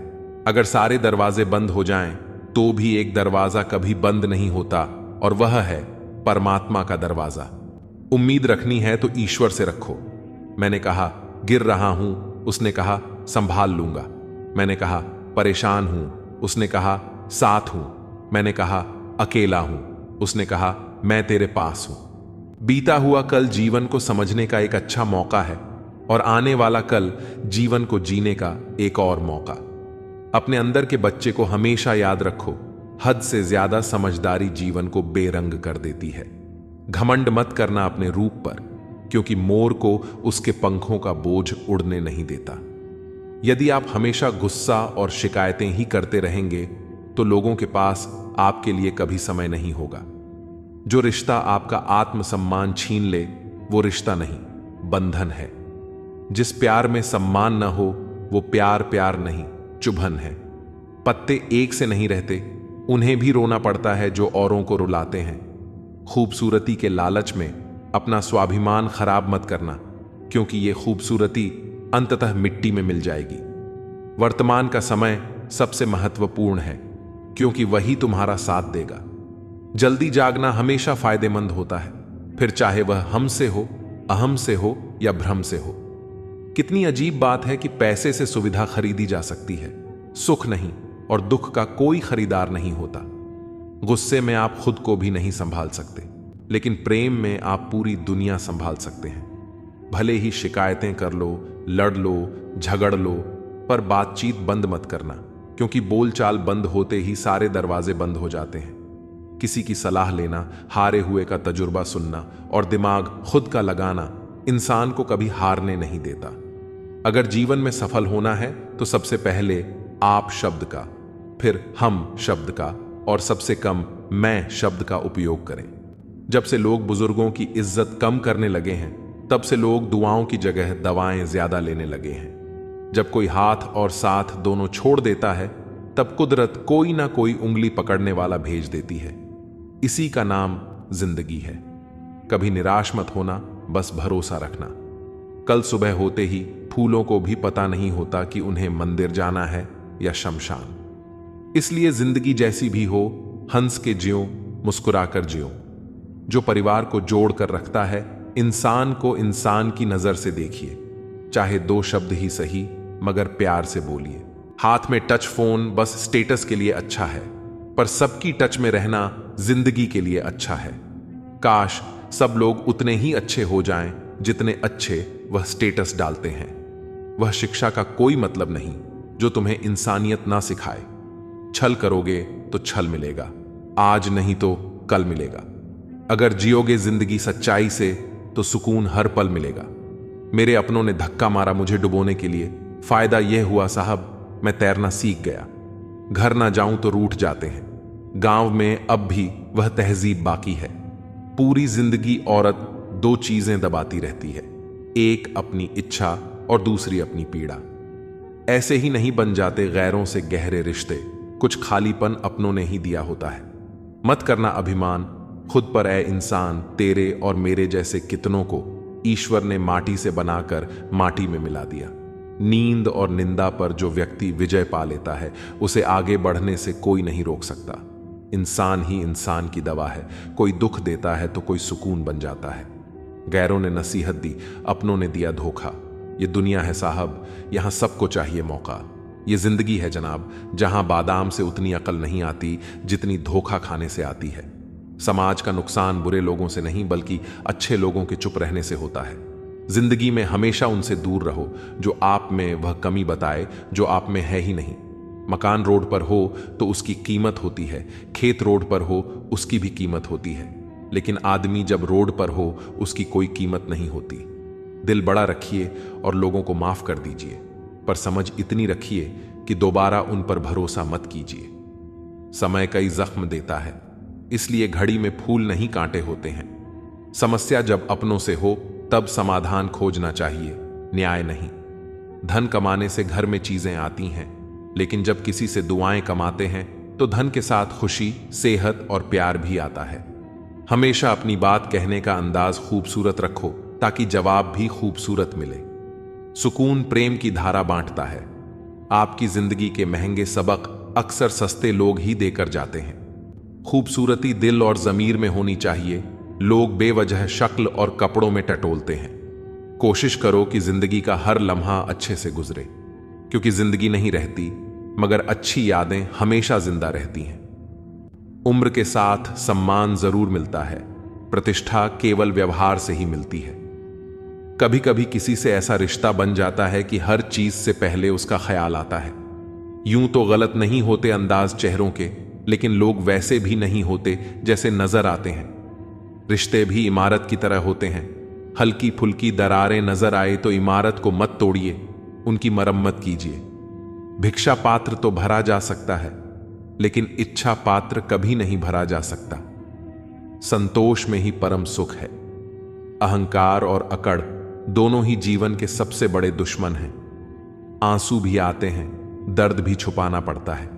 अगर सारे दरवाजे बंद हो जाएं, तो भी एक दरवाजा कभी बंद नहीं होता और वह है परमात्मा का दरवाजा। उम्मीद रखनी है तो ईश्वर से रखो। मैंने कहा गिर रहा हूं, उसने कहा संभाल लूंगा। मैंने कहा परेशान हूं, उसने कहा साथ हूं। मैंने कहा अकेला हूं, उसने कहा मैं तेरे पास हूं। बीता हुआ कल जीवन को समझने का एक अच्छा मौका है और आने वाला कल जीवन को जीने का एक और मौका। अपने अंदर के बच्चे को हमेशा याद रखो, हद से ज्यादा समझदारी जीवन को बेरंग कर देती है। घमंड मत करना अपने रूप पर, क्योंकि मोर को उसके पंखों का बोझ उड़ने नहीं देता। यदि आप हमेशा गुस्सा और शिकायतें ही करते रहेंगे तो लोगों के पास आपके लिए कभी समय नहीं होगा। जो रिश्ता आपका आत्मसम्मान छीन ले वो रिश्ता नहीं, बंधन है। जिस प्यार में सम्मान न हो वो प्यार प्यार नहीं, चुभन है। पत्ते एक से नहीं रहते, उन्हें भी रोना पड़ता है जो औरों को रुलाते हैं। खूबसूरती के लालच में अपना स्वाभिमान खराब मत करना, क्योंकि ये खूबसूरती अंततः मिट्टी में मिल जाएगी। वर्तमान का समय सबसे महत्वपूर्ण है, क्योंकि वही तुम्हारा साथ देगा। जल्दी जागना हमेशा फायदेमंद होता है, फिर चाहे वह हमसे हो, अहम से हो या भ्रम से हो। कितनी अजीब बात है कि पैसे से सुविधा खरीदी जा सकती है, सुख नहीं, और दुख का कोई खरीदार नहीं होता। गुस्से में आप खुद को भी नहीं संभाल सकते, लेकिन प्रेम में आप पूरी दुनिया संभाल सकते हैं। भले ही शिकायतें कर लो, लड़ लो, झगड़ लो, पर बातचीत बंद मत करना, क्योंकि बोलचाल बंद होते ही सारे दरवाजे बंद हो जाते हैं। किसी की सलाह लेना, हारे हुए का तजुर्बा सुनना और दिमाग खुद का लगाना इंसान को कभी हारने नहीं देता। अगर जीवन में सफल होना है तो सबसे पहले आप शब्द का, फिर हम शब्द का और सबसे कम मैं शब्द का उपयोग करें। जब से लोग बुजुर्गों की इज्जत कम करने लगे हैं, तब से लोग दुआओं की जगह दवाएं ज्यादा लेने लगे हैं। जब कोई हाथ और साथ दोनों छोड़ देता है, तब कुदरत कोई ना कोई उंगली पकड़ने वाला भेज देती है। इसी का नाम जिंदगी है। कभी निराश मत होना, बस भरोसा रखना। कल सुबह होते ही फूलों को भी पता नहीं होता कि उन्हें मंदिर जाना है या शमशान। इसलिए जिंदगी जैसी भी हो, हंस के जियो, मुस्कुरा कर जियो। जो परिवार को जोड़ कर रखता है, इंसान को इंसान की नजर से देखिए। चाहे 2 शब्द ही सही, मगर प्यार से बोलिए। हाथ में टच फोन बस स्टेटस के लिए अच्छा है, पर सबकी टच में रहना जिंदगी के लिए अच्छा है। काश सब लोग उतने ही अच्छे हो जाएं जितने अच्छे वह स्टेटस डालते हैं। वह शिक्षा का कोई मतलब नहीं जो तुम्हें इंसानियत ना सिखाए। छल करोगे तो छल मिलेगा, आज नहीं तो कल मिलेगा। अगर जियोगे जिंदगी सच्चाई से तो सुकून हर पल मिलेगा। मेरे अपनों ने धक्का मारा मुझे डुबोने के लिए, फायदा यह हुआ साहब मैं तैरना सीख गया। घर ना जाऊं तो रूठ जाते हैं, गांव में अब भी वह तहजीब बाकी है। पूरी जिंदगी औरत 2 चीजें दबाती रहती है, एक अपनी इच्छा और दूसरी अपनी पीड़ा। ऐसे ही नहीं बन जाते गैरों से गहरे रिश्ते, कुछ खालीपन अपनों ने ही दिया होता है। मत करना अभिमान खुद पर ऐ इंसान, तेरे और मेरे जैसे कितनों को ईश्वर ने माटी से बनाकर माटी में मिला दिया। नींद और निंदा पर जो व्यक्ति विजय पा लेता है, उसे आगे बढ़ने से कोई नहीं रोक सकता। इंसान ही इंसान की दवा है, कोई दुख देता है तो कोई सुकून बन जाता है। गैरों ने नसीहत दी, अपनों ने दिया धोखा। ये दुनिया है साहब, यहां सबको चाहिए मौका। ये जिंदगी है जनाब, जहां बादाम से उतनी अकल नहीं आती जितनी धोखा खाने से आती है। समाज का नुकसान बुरे लोगों से नहीं बल्कि अच्छे लोगों के चुप रहने से होता है। जिंदगी में हमेशा उनसे दूर रहो जो आप में वह कमी बताए जो आप में है ही नहीं। मकान रोड पर हो तो उसकी कीमत होती है, खेत रोड पर हो उसकी भी कीमत होती है, लेकिन आदमी जब रोड पर हो उसकी कोई कीमत नहीं होती। दिल बड़ा रखिए और लोगों को माफ कर दीजिए, पर समझ इतनी रखिए कि दोबारा उन पर भरोसा मत कीजिए। समय कई जख्म देता है, इसलिए घड़ी में फूल नहीं कांटे होते हैं। समस्या जब अपनों से हो तब समाधान खोजना चाहिए, न्याय नहीं। धन कमाने से घर में चीजें आती हैं, लेकिन जब किसी से दुआएं कमाते हैं तो धन के साथ खुशी, सेहत और प्यार भी आता है। हमेशा अपनी बात कहने का अंदाज खूबसूरत रखो ताकि जवाब भी खूबसूरत मिले। सुकून प्रेम की धारा बांटता है। आपकी जिंदगी के महंगे सबक अक्सर सस्ते लोग ही देकर जाते हैं। खूबसूरती दिल और जमीर में होनी चाहिए, लोग बेवजह शक्ल और कपड़ों में टटोलते हैं। कोशिश करो कि जिंदगी का हर लम्हा अच्छे से गुजरे, क्योंकि जिंदगी नहीं रहती मगर अच्छी यादें हमेशा जिंदा रहती हैं। उम्र के साथ सम्मान जरूर मिलता है, प्रतिष्ठा केवल व्यवहार से ही मिलती है। कभी कभी किसी से ऐसा रिश्ता बन जाता है कि हर चीज से पहले उसका ख्याल आता है। यूं तो गलत नहीं होते अंदाज चेहरों के, लेकिन लोग वैसे भी नहीं होते जैसे नजर आते हैं। रिश्ते भी इमारत की तरह होते हैं, हल्की फुल्की दरारें नजर आए तो इमारत को मत तोड़िए, उनकी मरम्मत कीजिए। भिक्षा पात्र तो भरा जा सकता है, लेकिन इच्छा पात्र कभी नहीं भरा जा सकता। संतोष में ही परम सुख है। अहंकार और अकड़ दोनों ही जीवन के सबसे बड़े दुश्मन हैं। आंसू भी आते हैं, दर्द भी छुपाना पड़ता है।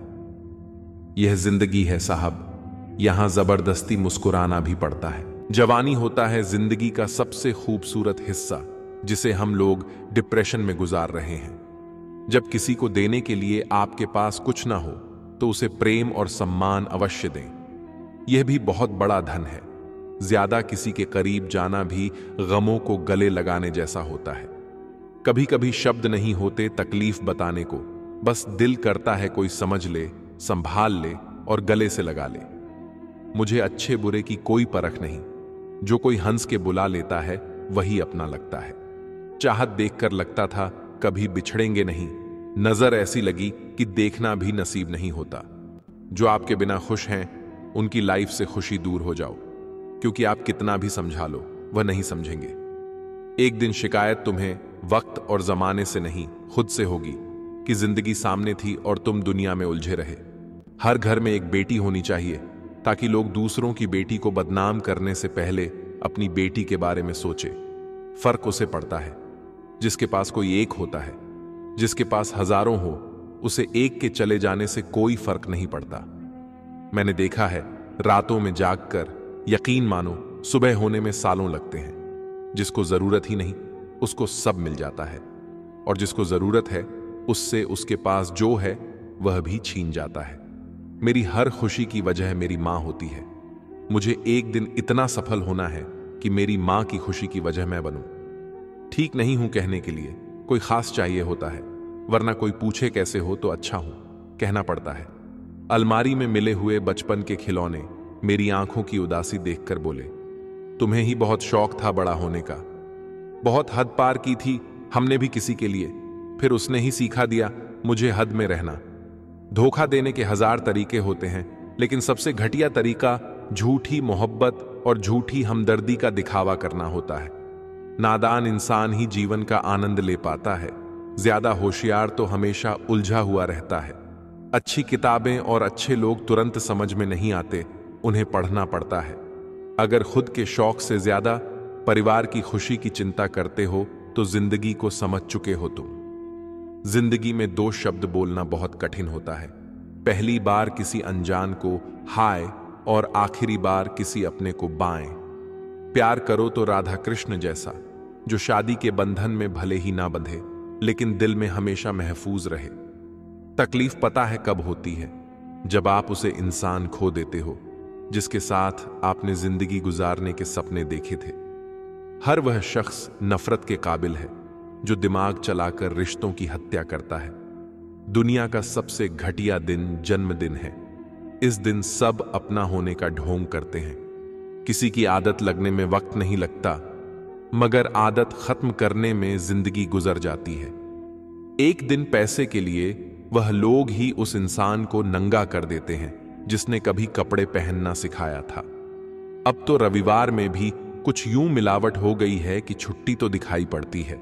यह जिंदगी है साहब, यहां जबरदस्ती मुस्कुराना भी पड़ता है। जवानी होता है जिंदगी का सबसे खूबसूरत हिस्सा, जिसे हम लोग डिप्रेशन में गुजार रहे हैं। जब किसी को देने के लिए आपके पास कुछ ना हो तो उसे प्रेम और सम्मान अवश्य दें। यह भी बहुत बड़ा धन है। ज्यादा किसी के करीब जाना भी गमों को गले लगाने जैसा होता है। कभी कभी शब्द नहीं होते तकलीफ बताने को, बस दिल करता है कोई समझ ले, संभाल ले और गले से लगा ले। मुझे अच्छे बुरे की कोई परख नहीं, जो कोई हंस के बुला लेता है वही अपना लगता है। चाहत देखकर लगता था कभी बिछड़ेंगे नहीं, नजर ऐसी लगी कि देखना भी नसीब नहीं होता। जो आपके बिना खुश हैं उनकी लाइफ से खुशी दूर हो जाओ, क्योंकि आप कितना भी समझा लो वह नहीं समझेंगे। एक दिन शिकायत तुम्हें वक्त और जमाने से नहीं खुद से होगी कि जिंदगी सामने थी और तुम दुनिया में उलझे रहे। हर घर में एक बेटी होनी चाहिए ताकि लोग दूसरों की बेटी को बदनाम करने से पहले अपनी बेटी के बारे में सोचे। फर्क उसे पड़ता है जिसके पास कोई एक होता है, जिसके पास हजारों हो उसे एक के चले जाने से कोई फर्क नहीं पड़ता। मैंने देखा है रातों में जागकर, यकीन मानो सुबह होने में सालों लगते हैं। जिसको जरूरत ही नहीं उसको सब मिल जाता है, और जिसको जरूरत है उससे उसके पास जो है वह भी छीन जाता है। मेरी हर खुशी की वजह मेरी माँ होती है। मुझे एक दिन इतना सफल होना है कि मेरी माँ की खुशी की वजह मैं बनूं। ठीक नहीं हूं कहने के लिए कोई खास चाहिए होता है, वरना कोई पूछे कैसे हो तो अच्छा हूं कहना पड़ता है। अलमारी में मिले हुए बचपन के खिलौने मेरी आंखों की उदासी देखकर बोले, तुम्हें ही बहुत शौक था बड़ा होने का। बहुत हद पार की थी हमने भी किसी के लिए, फिर उसने ही सिखा दिया मुझे हद में रहना। धोखा देने के 1000 तरीके होते हैं, लेकिन सबसे घटिया तरीका झूठी मोहब्बत और झूठी हमदर्दी का दिखावा करना होता है। नादान इंसान ही जीवन का आनंद ले पाता है, ज्यादा होशियार तो हमेशा उलझा हुआ रहता है। अच्छी किताबें और अच्छे लोग तुरंत समझ में नहीं आते, उन्हें पढ़ना पड़ता है। अगर खुद के शौक से ज्यादा परिवार की खुशी की चिंता करते हो तो जिंदगी को समझ चुके हो तुम। जिंदगी में 2 शब्द बोलना बहुत कठिन होता है। पहली बार किसी अनजान को हाय और आखिरी बार किसी अपने को बाएं। प्यार करो तो राधा कृष्ण जैसा, जो शादी के बंधन में भले ही ना बंधे लेकिन दिल में हमेशा महफूज रहे। तकलीफ पता है कब होती है, जब आप उसे इंसान खो देते हो जिसके साथ आपने जिंदगी गुजारने के सपने देखे थे। हर वह शख्स नफरत के काबिल है जो दिमाग चलाकर रिश्तों की हत्या करता है। दुनिया का सबसे घटिया दिन जन्मदिन है। इस दिन सब अपना होने का ढोंग करते हैं। किसी की आदत लगने में वक्त नहीं लगता, मगर आदत खत्म करने में जिंदगी गुजर जाती है। एक दिन पैसे के लिए वह लोग ही उस इंसान को नंगा कर देते हैं जिसने कभी कपड़े पहनना सिखाया था। अब तो रविवार में भी कुछ यूं मिलावट हो गई है कि छुट्टी तो दिखाई पड़ती है,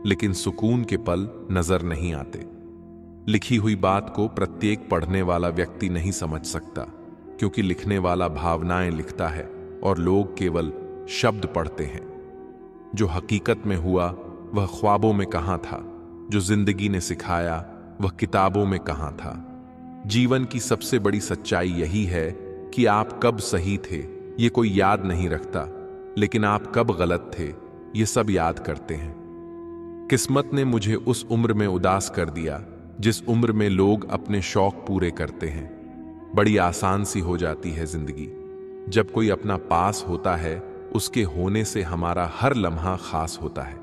लेकिन सुकून के पल नजर नहीं आते। लिखी हुई बात को प्रत्येक पढ़ने वाला व्यक्ति नहीं समझ सकता, क्योंकि लिखने वाला भावनाएं लिखता है और लोग केवल शब्द पढ़ते हैं। जो हकीकत में हुआ वह ख्वाबों में कहां था, जो जिंदगी ने सिखाया वह किताबों में कहां था। जीवन की सबसे बड़ी सच्चाई यही है कि आप कब सही थे ये कोई याद नहीं रखता, लेकिन आप कब गलत थे ये सब याद करते हैं। किस्मत ने मुझे उस उम्र में उदास कर दिया जिस उम्र में लोग अपने शौक पूरे करते हैं। बड़ी आसान सी हो जाती है जिंदगी। जब कोई अपना पास होता है उसके होने से हमारा हर लम्हा खास होता है।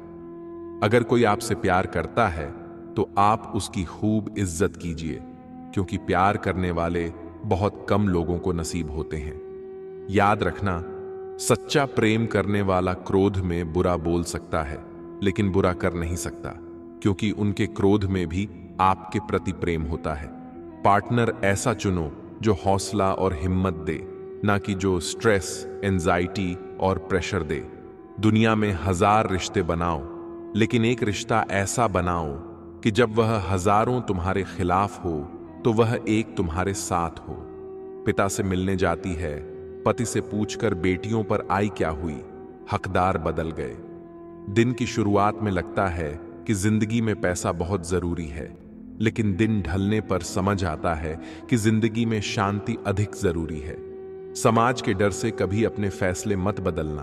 अगर कोई आपसे प्यार करता है तो आप उसकी खूब इज्जत कीजिए, क्योंकि प्यार करने वाले बहुत कम लोगों को नसीब होते हैं। याद रखना, सच्चा प्रेम करने वाला क्रोध में बुरा बोल सकता है लेकिन बुरा कर नहीं सकता, क्योंकि उनके क्रोध में भी आपके प्रति प्रेम होता है। पार्टनर ऐसा चुनो जो हौसला और हिम्मत दे, ना कि जो स्ट्रेस, एंजाइटी और प्रेशर दे। दुनिया में 1000 रिश्ते बनाओ, लेकिन एक रिश्ता ऐसा बनाओ कि जब वह हजारों तुम्हारे खिलाफ हो तो वह एक तुम्हारे साथ हो। पिता से मिलने जाती है, पति से पूछकर बेटियों पर आई क्या हुई, हकदार बदल गए। दिन की शुरुआत में लगता है कि जिंदगी में पैसा बहुत जरूरी है, लेकिन दिन ढलने पर समझ आता है कि जिंदगी में शांति अधिक जरूरी है। समाज के डर से कभी अपने फैसले मत बदलना,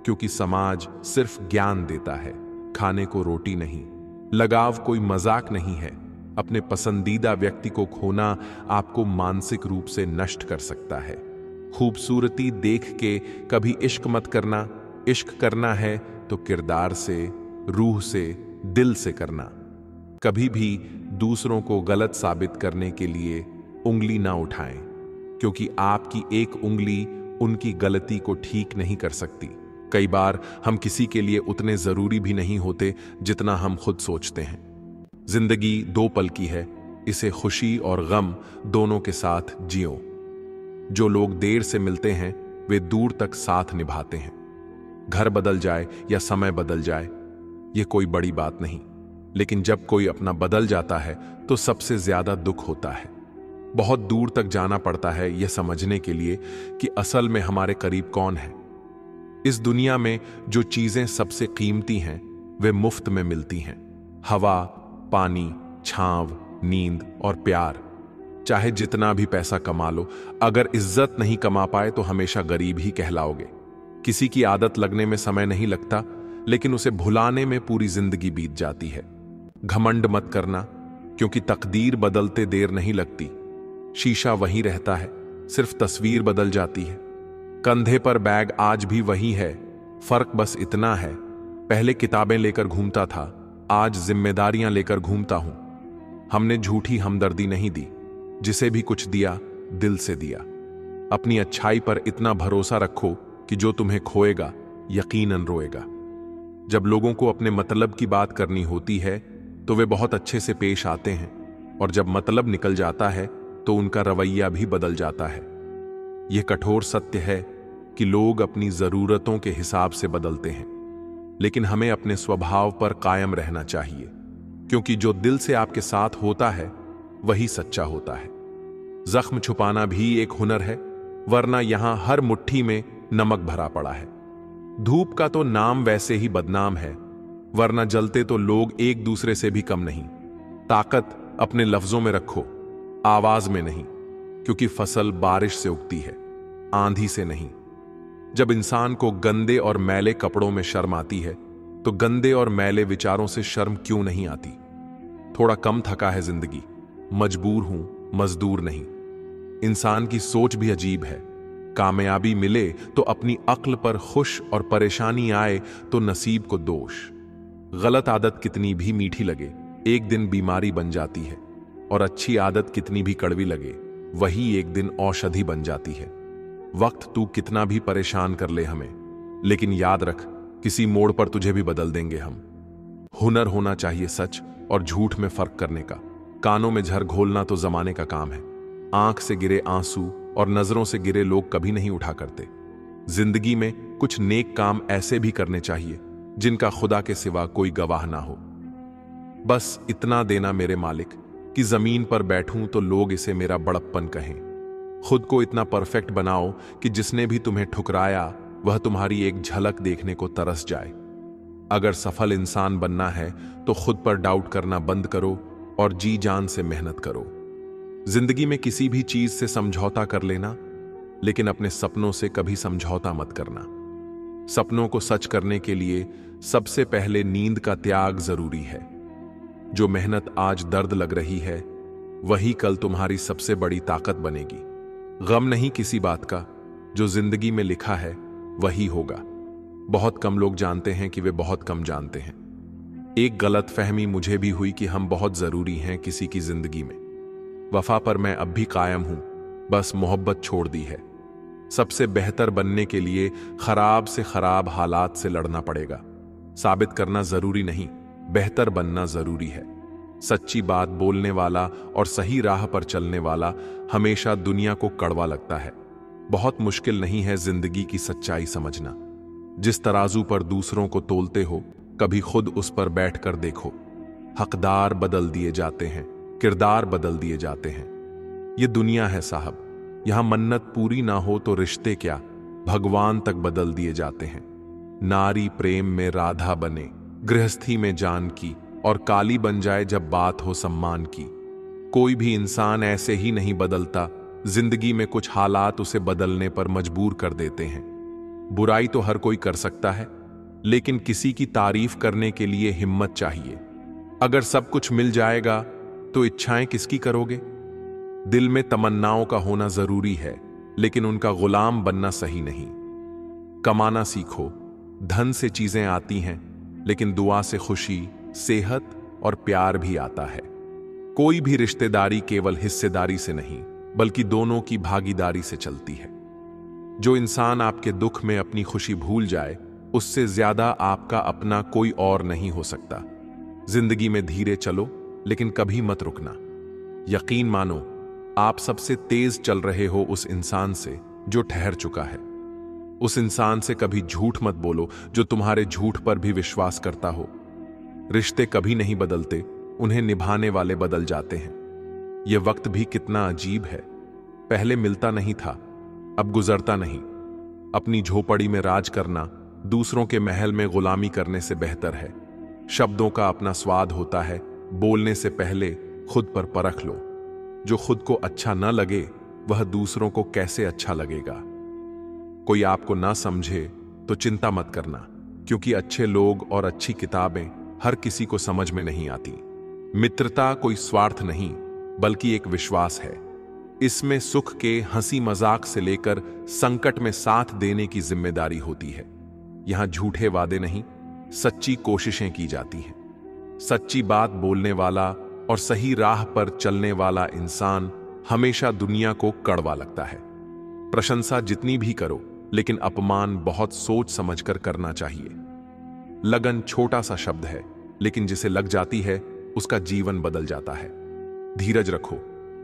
क्योंकि समाज सिर्फ ज्ञान देता है, खाने को रोटी नहीं। लगाव कोई मजाक नहीं है। अपने पसंदीदा व्यक्ति को खोना आपको मानसिक रूप से नष्ट कर सकता है। खूबसूरती देख के कभी इश्क मत करना। इश्क करना है तो किरदार से, रूह से, दिल से करना। कभी भी दूसरों को गलत साबित करने के लिए उंगली ना उठाएं, क्योंकि आपकी एक उंगली उनकी गलती को ठीक नहीं कर सकती। कई बार हम किसी के लिए उतने जरूरी भी नहीं होते जितना हम खुद सोचते हैं। जिंदगी 2 पल की है, इसे खुशी और गम दोनों के साथ जियो। जो लोग देर से मिलते हैं वे दूर तक साथ निभाते हैं। घर बदल जाए या समय बदल जाए ये कोई बड़ी बात नहीं, लेकिन जब कोई अपना बदल जाता है तो सबसे ज्यादा दुख होता है। बहुत दूर तक जाना पड़ता है यह समझने के लिए कि असल में हमारे करीब कौन है। इस दुनिया में जो चीजें सबसे कीमती हैं वे मुफ्त में मिलती हैं। हवा, पानी, छांव, नींद और प्यार। चाहे जितना भी पैसा कमा लो, अगर इज्जत नहीं कमा पाए तो हमेशा गरीब ही कहलाओगे। किसी की आदत लगने में समय नहीं लगता, लेकिन उसे भुलाने में पूरी जिंदगी बीत जाती है। घमंड मत करना, क्योंकि तकदीर बदलते देर नहीं लगती। शीशा वहीं रहता है, सिर्फ तस्वीर बदल जाती है। कंधे पर बैग आज भी वही है, फर्क बस इतना है, पहले किताबें लेकर घूमता था, आज जिम्मेदारियां लेकर घूमता हूं। हमने झूठी हमदर्दी नहीं दी, जिसे भी कुछ दिया दिल से दिया। अपनी अच्छाई पर इतना भरोसा रखो कि जो तुम्हें खोएगा यकीनन रोएगा। जब लोगों को अपने मतलब की बात करनी होती है तो वे बहुत अच्छे से पेश आते हैं, और जब मतलब निकल जाता है तो उनका रवैया भी बदल जाता है। यह कठोर सत्य है कि लोग अपनी जरूरतों के हिसाब से बदलते हैं, लेकिन हमें अपने स्वभाव पर कायम रहना चाहिए, क्योंकि जो दिल से आपके साथ होता है वही सच्चा होता है। जख्म छुपाना भी एक हुनर है, वरना यहां हर मुट्ठी में नमक भरा पड़ा है। धूप का तो नाम वैसे ही बदनाम है, वरना जलते तो लोग एक दूसरे से भी कम नहीं। ताकत अपने लफ्जों में रखो, आवाज में नहीं, क्योंकि फसल बारिश से उगती है, आंधी से नहीं। जब इंसान को गंदे और मैले कपड़ों में शर्म आती है तो गंदे और मैले विचारों से शर्म क्यों नहीं आती। थोड़ा कम थका है जिंदगी, मजबूर हूं, मजदूर नहीं। इंसान की सोच भी अजीब है, कामयाबी मिले तो अपनी अक्ल पर खुश और परेशानी आए तो नसीब को दोष। गलत आदत कितनी भी मीठी लगे एक दिन बीमारी बन जाती है, और अच्छी आदत कितनी भी कड़वी लगे वही एक दिन औषधि बन जाती है। वक्त तू कितना भी परेशान कर ले हमें, लेकिन याद रख किसी मोड़ पर तुझे भी बदल देंगे हम। हुनर होना चाहिए सच और झूठ में फर्क करने का। कानों में झर घोलना तो जमाने का काम है। आंख से गिरे आंसू और नजरों से गिरे लोग कभी नहीं उठा करते। जिंदगी में कुछ नेक काम ऐसे भी करने चाहिए जिनका खुदा के सिवा कोई गवाह ना हो। बस इतना देना मेरे मालिक कि जमीन पर बैठूं तो लोग इसे मेरा बड़प्पन कहें। खुद को इतना परफेक्ट बनाओ कि जिसने भी तुम्हें ठुकराया वह तुम्हारी एक झलक देखने को तरस जाए। अगर सफल इंसान बनना है तो खुद पर डाउट करना बंद करो और जी जान से मेहनत करो। जिंदगी में किसी भी चीज से समझौता कर लेना, लेकिन अपने सपनों से कभी समझौता मत करना। सपनों को सच करने के लिए सबसे पहले नींद का त्याग जरूरी है। जो मेहनत आज दर्द लग रही है वही कल तुम्हारी सबसे बड़ी ताकत बनेगी। गम नहीं किसी बात का, जो जिंदगी में लिखा है वही होगा। बहुत कम लोग जानते हैं कि वे बहुत कम जानते हैं। एक गलत फहमी मुझे भी हुई कि हम बहुत जरूरी हैं किसी की जिंदगी में। वफा पर मैं अब भी कायम हूं, बस मोहब्बत छोड़ दी है। सबसे बेहतर बनने के लिए खराब से खराब हालात से लड़ना पड़ेगा। साबित करना जरूरी नहीं, बेहतर बनना जरूरी है। सच्ची बात बोलने वाला और सही राह पर चलने वाला हमेशा दुनिया को कड़वा लगता है। बहुत मुश्किल नहीं है जिंदगी की सच्चाई समझना। जिस तराजू पर दूसरों को तोलते हो कभी खुद उस पर बैठकर देखो। हकदार बदल दिए जाते हैं, किरदार बदल दिए जाते हैं। ये दुनिया है साहब, यहां मन्नत पूरी ना हो तो रिश्ते क्या भगवान तक बदल दिए जाते हैं। नारी प्रेम में राधा बने, गृहस्थी में जान की, और काली बन जाए जब बात हो सम्मान की। कोई भी इंसान ऐसे ही नहीं बदलता, जिंदगी में कुछ हालात उसे बदलने पर मजबूर कर देते हैं। बुराई तो हर कोई कर सकता है, लेकिन किसी की तारीफ करने के लिए हिम्मत चाहिए। अगर सब कुछ मिल जाएगा तो इच्छाएं किसकी करोगे। दिल में तमन्नाओं का होना जरूरी है, लेकिन उनका गुलाम बनना सही नहीं। कमाना सीखो, धन से चीजें आती हैं, लेकिन दुआ से खुशी, सेहत और प्यार भी आता है। कोई भी रिश्तेदारी केवल हिस्सेदारी से नहीं, बल्कि दोनों की भागीदारी से चलती है। जो इंसान आपके दुख में अपनी खुशी भूल जाए, उससे ज्यादा आपका अपना कोई और नहीं हो सकता। जिंदगी में धीरे चलो, लेकिन कभी मत रुकना। यकीन मानो, आप सबसे तेज चल रहे हो उस इंसान से जो ठहर चुका है। उस इंसान से कभी झूठ मत बोलो जो तुम्हारे झूठ पर भी विश्वास करता हो। रिश्ते कभी नहीं बदलते, उन्हें निभाने वाले बदल जाते हैं। यह वक्त भी कितना अजीब है, पहले मिलता नहीं था, अब गुजरता नहीं। अपनी झोपड़ी में राज करना दूसरों के महल में गुलामी करने से बेहतर है। शब्दों का अपना स्वाद होता है, बोलने से पहले खुद पर परख लो। जो खुद को अच्छा न लगे वह दूसरों को कैसे अच्छा लगेगा। कोई आपको ना समझे तो चिंता मत करना, क्योंकि अच्छे लोग और अच्छी किताबें हर किसी को समझ में नहीं आती। मित्रता कोई स्वार्थ नहीं, बल्कि एक विश्वास है। इसमें सुख के हंसी मजाक से लेकर संकट में साथ देने की जिम्मेदारी होती है। यहां झूठे वादे नहीं, सच्ची कोशिशें की जाती हैं। सच्ची बात बोलने वाला और सही राह पर चलने वाला इंसान हमेशा दुनिया को कड़वा लगता है। प्रशंसा जितनी भी करो, लेकिन अपमान बहुत सोच समझकर करना चाहिए। लगन छोटा सा शब्द है, लेकिन जिसे लग जाती है उसका जीवन बदल जाता है। धीरज रखो,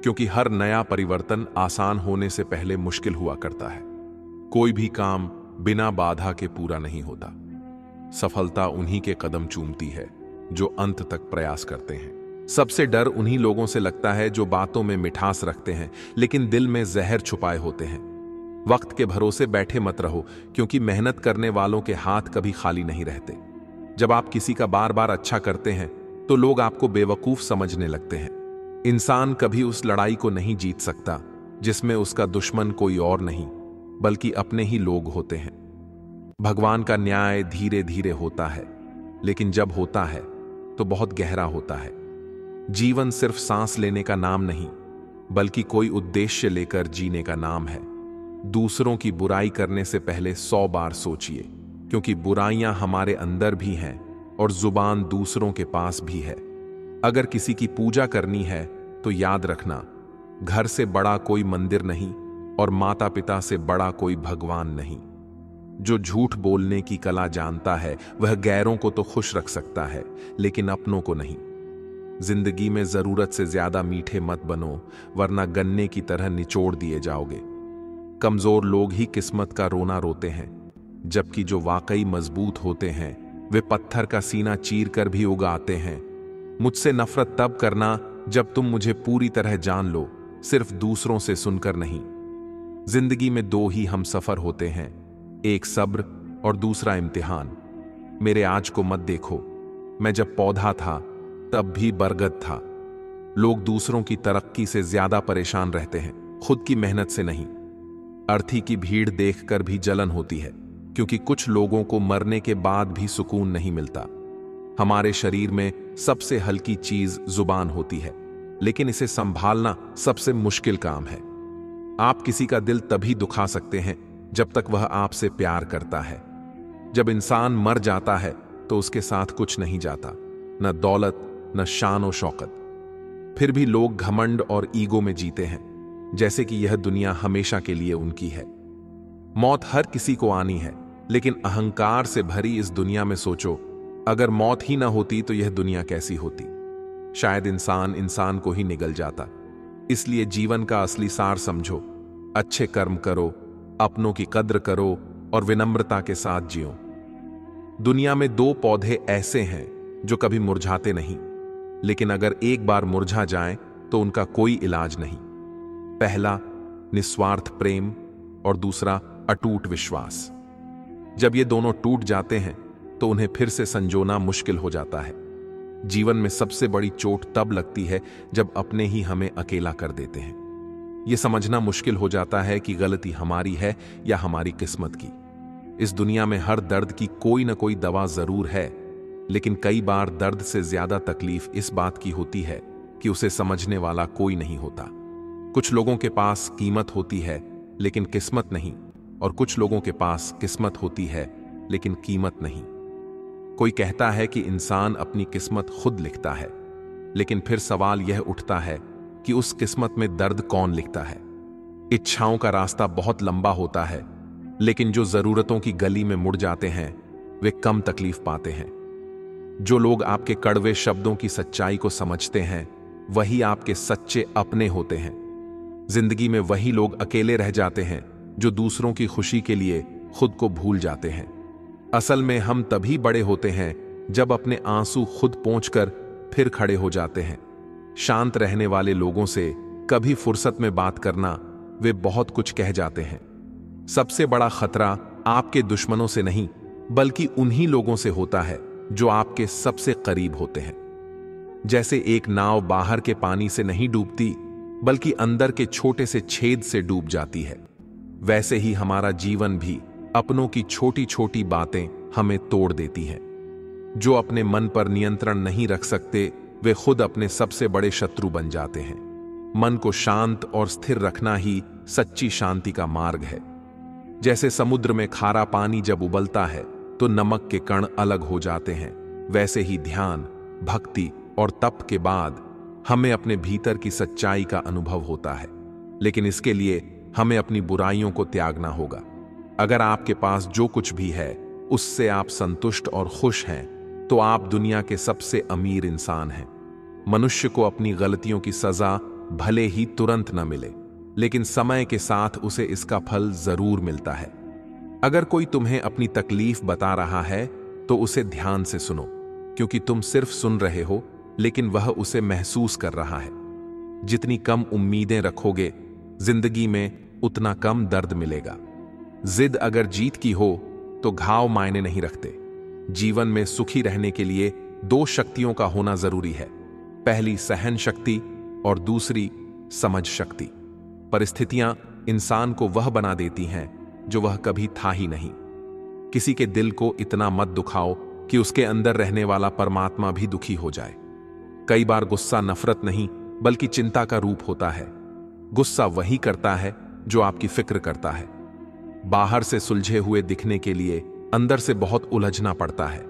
क्योंकि हर नया परिवर्तन आसान होने से पहले मुश्किल हुआ करता है। कोई भी काम बिना बाधा के पूरा नहीं होता। सफलता उन्हीं के कदम चूमती है जो अंत तक प्रयास करते हैं। सबसे डर उन्हीं लोगों से लगता है जो बातों में मिठास रखते हैं, लेकिन दिल में जहर छुपाए होते हैं। वक्त के भरोसे बैठे मत रहो, क्योंकि मेहनत करने वालों के हाथ कभी खाली नहीं रहते। जब आप किसी का बार बार अच्छा करते हैं तो लोग आपको बेवकूफ समझने लगते हैं। इंसान कभी उस लड़ाई को नहीं जीत सकता जिसमें उसका दुश्मन कोई और नहीं, बल्कि अपने ही लोग होते हैं। भगवान का न्याय धीरे धीरे होता है, लेकिन जब होता है तो बहुत गहरा होता है। जीवन सिर्फ सांस लेने का नाम नहीं, बल्कि कोई उद्देश्य लेकर जीने का नाम है। दूसरों की बुराई करने से पहले 100 बार सोचिए, क्योंकि बुराइयां हमारे अंदर भी हैं और जुबान दूसरों के पास भी है। अगर किसी की पूजा करनी है तो याद रखना, घर से बड़ा कोई मंदिर नहीं और माता पिता से बड़ा कोई भगवान नहीं। जो झूठ बोलने की कला जानता है वह गैरों को तो खुश रख सकता है, लेकिन अपनों को नहीं। जिंदगी में जरूरत से ज्यादा मीठे मत बनो, वरना गन्ने की तरह निचोड़ दिए जाओगे। कमजोर लोग ही किस्मत का रोना रोते हैं, जबकि जो वाकई मजबूत होते हैं वे पत्थर का सीना चीर कर भी उगाते हैं। मुझसे नफरत तब करना जब तुम मुझे पूरी तरह जान लो, सिर्फ दूसरों से सुनकर नहीं। जिंदगी में 2 ही हम सफर होते हैं, एक सब्र और दूसरा इम्तिहान। मेरे आज को मत देखो, मैं जब पौधा था तब भी बरगद था। लोग दूसरों की तरक्की से ज्यादा परेशान रहते हैं, खुद की मेहनत से नहीं। अर्थी की भीड़ देखकर भी जलन होती है, क्योंकि कुछ लोगों को मरने के बाद भी सुकून नहीं मिलता। हमारे शरीर में सबसे हल्की चीज जुबान होती है, लेकिन इसे संभालना सबसे मुश्किल काम है। आप किसी का दिल तभी दुखा सकते हैं जब तक वह आपसे प्यार करता है। जब इंसान मर जाता है तो उसके साथ कुछ नहीं जाता, न दौलत न शान और शौकत। फिर भी लोग घमंड और ईगो में जीते हैं, जैसे कि यह दुनिया हमेशा के लिए उनकी है। मौत हर किसी को आनी है, लेकिन अहंकार से भरी इस दुनिया में सोचो, अगर मौत ही ना होती तो यह दुनिया कैसी होती। शायद इंसान इंसान को ही निगल जाता। इसलिए जीवन का असली सार समझो, अच्छे कर्म करो, अपनों की कद्र करो और विनम्रता के साथ जियो। दुनिया में 2 पौधे ऐसे हैं जो कभी मुरझाते नहीं, लेकिन अगर एक बार मुरझा जाएं तो उनका कोई इलाज नहीं। पहला निस्वार्थ प्रेम और दूसरा अटूट विश्वास। जब ये दोनों टूट जाते हैं तो उन्हें फिर से संजोना मुश्किल हो जाता है। जीवन में सबसे बड़ी चोट तब लगती है जब अपने ही हमें अकेला कर देते हैं। यह समझना मुश्किल हो जाता है कि गलती हमारी है या हमारी किस्मत की। इस दुनिया में हर दर्द की कोई न कोई दवा जरूर है, लेकिन कई बार दर्द से ज्यादा तकलीफ इस बात की होती है कि उसे समझने वाला कोई नहीं होता। कुछ लोगों के पास कीमत होती है लेकिन किस्मत नहीं, और कुछ लोगों के पास किस्मत होती है लेकिन कीमत नहीं। कोई कहता है कि इंसान अपनी किस्मत खुद लिखता है, लेकिन फिर सवाल यह उठता है कि उस किस्मत में दर्द कौन लिखता है। इच्छाओं का रास्ता बहुत लंबा होता है, लेकिन जो जरूरतों की गली में मुड़ जाते हैं वे कम तकलीफ पाते हैं। जो लोग आपके कड़वे शब्दों की सच्चाई को समझते हैं वही आपके सच्चे अपने होते हैं। जिंदगी में वही लोग अकेले रह जाते हैं जो दूसरों की खुशी के लिए खुद को भूल जाते हैं। असल में हम तभी बड़े होते हैं जब अपने आंसू खुद पोंछकर फिर खड़े हो जाते हैं। शांत रहने वाले लोगों से कभी फुर्सत में बात करना, वे बहुत कुछ कह जाते हैं। सबसे बड़ा खतरा आपके दुश्मनों से नहीं, बल्कि उन्हीं लोगों से होता है जो आपके सबसे करीब होते हैं। जैसे एक नाव बाहर के पानी से नहीं डूबती, बल्कि अंदर के छोटे से छेद से डूब जाती है, वैसे ही हमारा जीवन भी अपनों की छोटी छोटी बातें हमें तोड़ देती हैं। जो अपने मन पर नियंत्रण नहीं रख सकते वे खुद अपने सबसे बड़े शत्रु बन जाते हैं। मन को शांत और स्थिर रखना ही सच्ची शांति का मार्ग है। जैसे समुद्र में खारा पानी जब उबलता है तो नमक के कण अलग हो जाते हैं, वैसे ही ध्यान, भक्ति और तप के बाद हमें अपने भीतर की सच्चाई का अनुभव होता है। लेकिन इसके लिए हमें अपनी बुराइयों को त्यागना होगा। अगर आपके पास जो कुछ भी है उससे आप संतुष्ट और खुश हैं, तो आप दुनिया के सबसे अमीर इंसान हैं। मनुष्य को अपनी गलतियों की सजा भले ही तुरंत न मिले, लेकिन समय के साथ उसे इसका फल जरूर मिलता है। अगर कोई तुम्हें अपनी तकलीफ बता रहा है तो उसे ध्यान से सुनो, क्योंकि तुम सिर्फ सुन रहे हो, लेकिन वह उसे महसूस कर रहा है। जितनी कम उम्मीदें रखोगे जिंदगी में उतना कम दर्द मिलेगा। जिद अगर जीत की हो तो घाव मायने नहीं रखते। जीवन में सुखी रहने के लिए दो शक्तियों का होना जरूरी है, पहली सहन शक्ति और दूसरी समझ शक्ति। परिस्थितियां इंसान को वह बना देती हैं जो वह कभी था ही नहीं। किसी के दिल को इतना मत दुखाओ कि उसके अंदर रहने वाला परमात्मा भी दुखी हो जाए। कई बार गुस्सा नफरत नहीं बल्कि चिंता का रूप होता है। गुस्सा वही करता है जो आपकी फिक्र करता है। बाहर से सुलझे हुए दिखने के लिए अंदर से बहुत उलझना पड़ता है।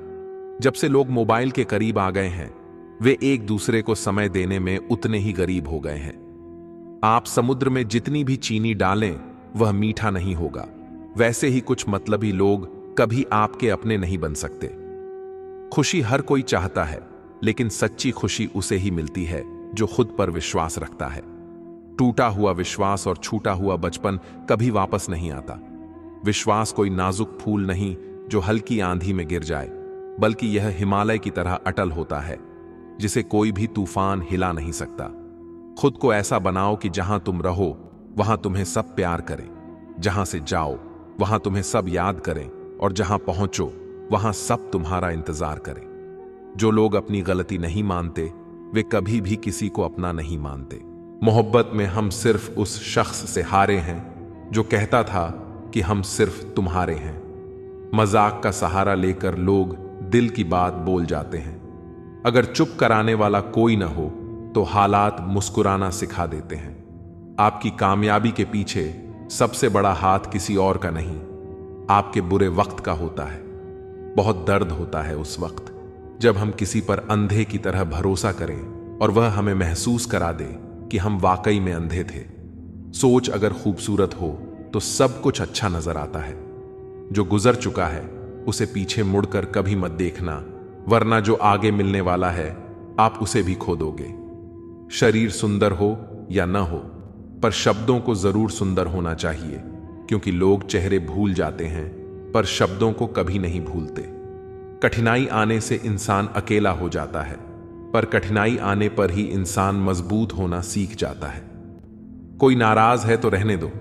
जब से लोग मोबाइल के करीब आ गए हैं, वे एक दूसरे को समय देने में उतने ही गरीब हो गए हैं। आप समुद्र में जितनी भी चीनी डालें वह मीठा नहीं होगा। वैसे ही कुछ मतलबी लोग कभी आपके अपने नहीं बन सकते। खुशी हर कोई चाहता है, लेकिन सच्ची खुशी उसे ही मिलती है जो खुद पर विश्वास रखता है। टूटा हुआ विश्वास और छूटा हुआ बचपन कभी वापस नहीं आता। विश्वास कोई नाजुक फूल नहीं जो हल्की आंधी में गिर जाए, बल्कि यह हिमालय की तरह अटल होता है, जिसे कोई भी तूफान हिला नहीं सकता। खुद को ऐसा बनाओ कि जहां तुम रहो वहां तुम्हें सब प्यार करें, जहां से जाओ वहां तुम्हें सब याद करें, और जहां पहुंचो वहां सब तुम्हारा इंतजार करें। जो लोग अपनी गलती नहीं मानते वे कभी भी किसी को अपना नहीं मानते। मोहब्बत में हम सिर्फ उस शख्स से हारे हैं जो कहता था कि हम सिर्फ तुम्हारे हैं। मजाक का सहारा लेकर लोग दिल की बात बोल जाते हैं। अगर चुप कराने वाला कोई ना हो तो हालात मुस्कुराना सिखा देते हैं। आपकी कामयाबी के पीछे सबसे बड़ा हाथ किसी और का नहीं, आपके बुरे वक्त का होता है। बहुत दर्द होता है उस वक्त जब हम किसी पर अंधे की तरह भरोसा करें और वह हमें महसूस करा दे कि हम वाकई में अंधे थे। सोच अगर खूबसूरत हो तो सब कुछ अच्छा नजर आता है। जो गुजर चुका है उसे पीछे मुड़कर कभी मत देखना, वरना जो आगे मिलने वाला है आप उसे भी खो दोगे। शरीर सुंदर हो या न हो, पर शब्दों को जरूर सुंदर होना चाहिए, क्योंकि लोग चेहरे भूल जाते हैं पर शब्दों को कभी नहीं भूलते। कठिनाई आने से इंसान अकेला हो जाता है, पर कठिनाई आने पर ही इंसान मजबूत होना सीख जाता है। कोई नाराज है तो रहने दो,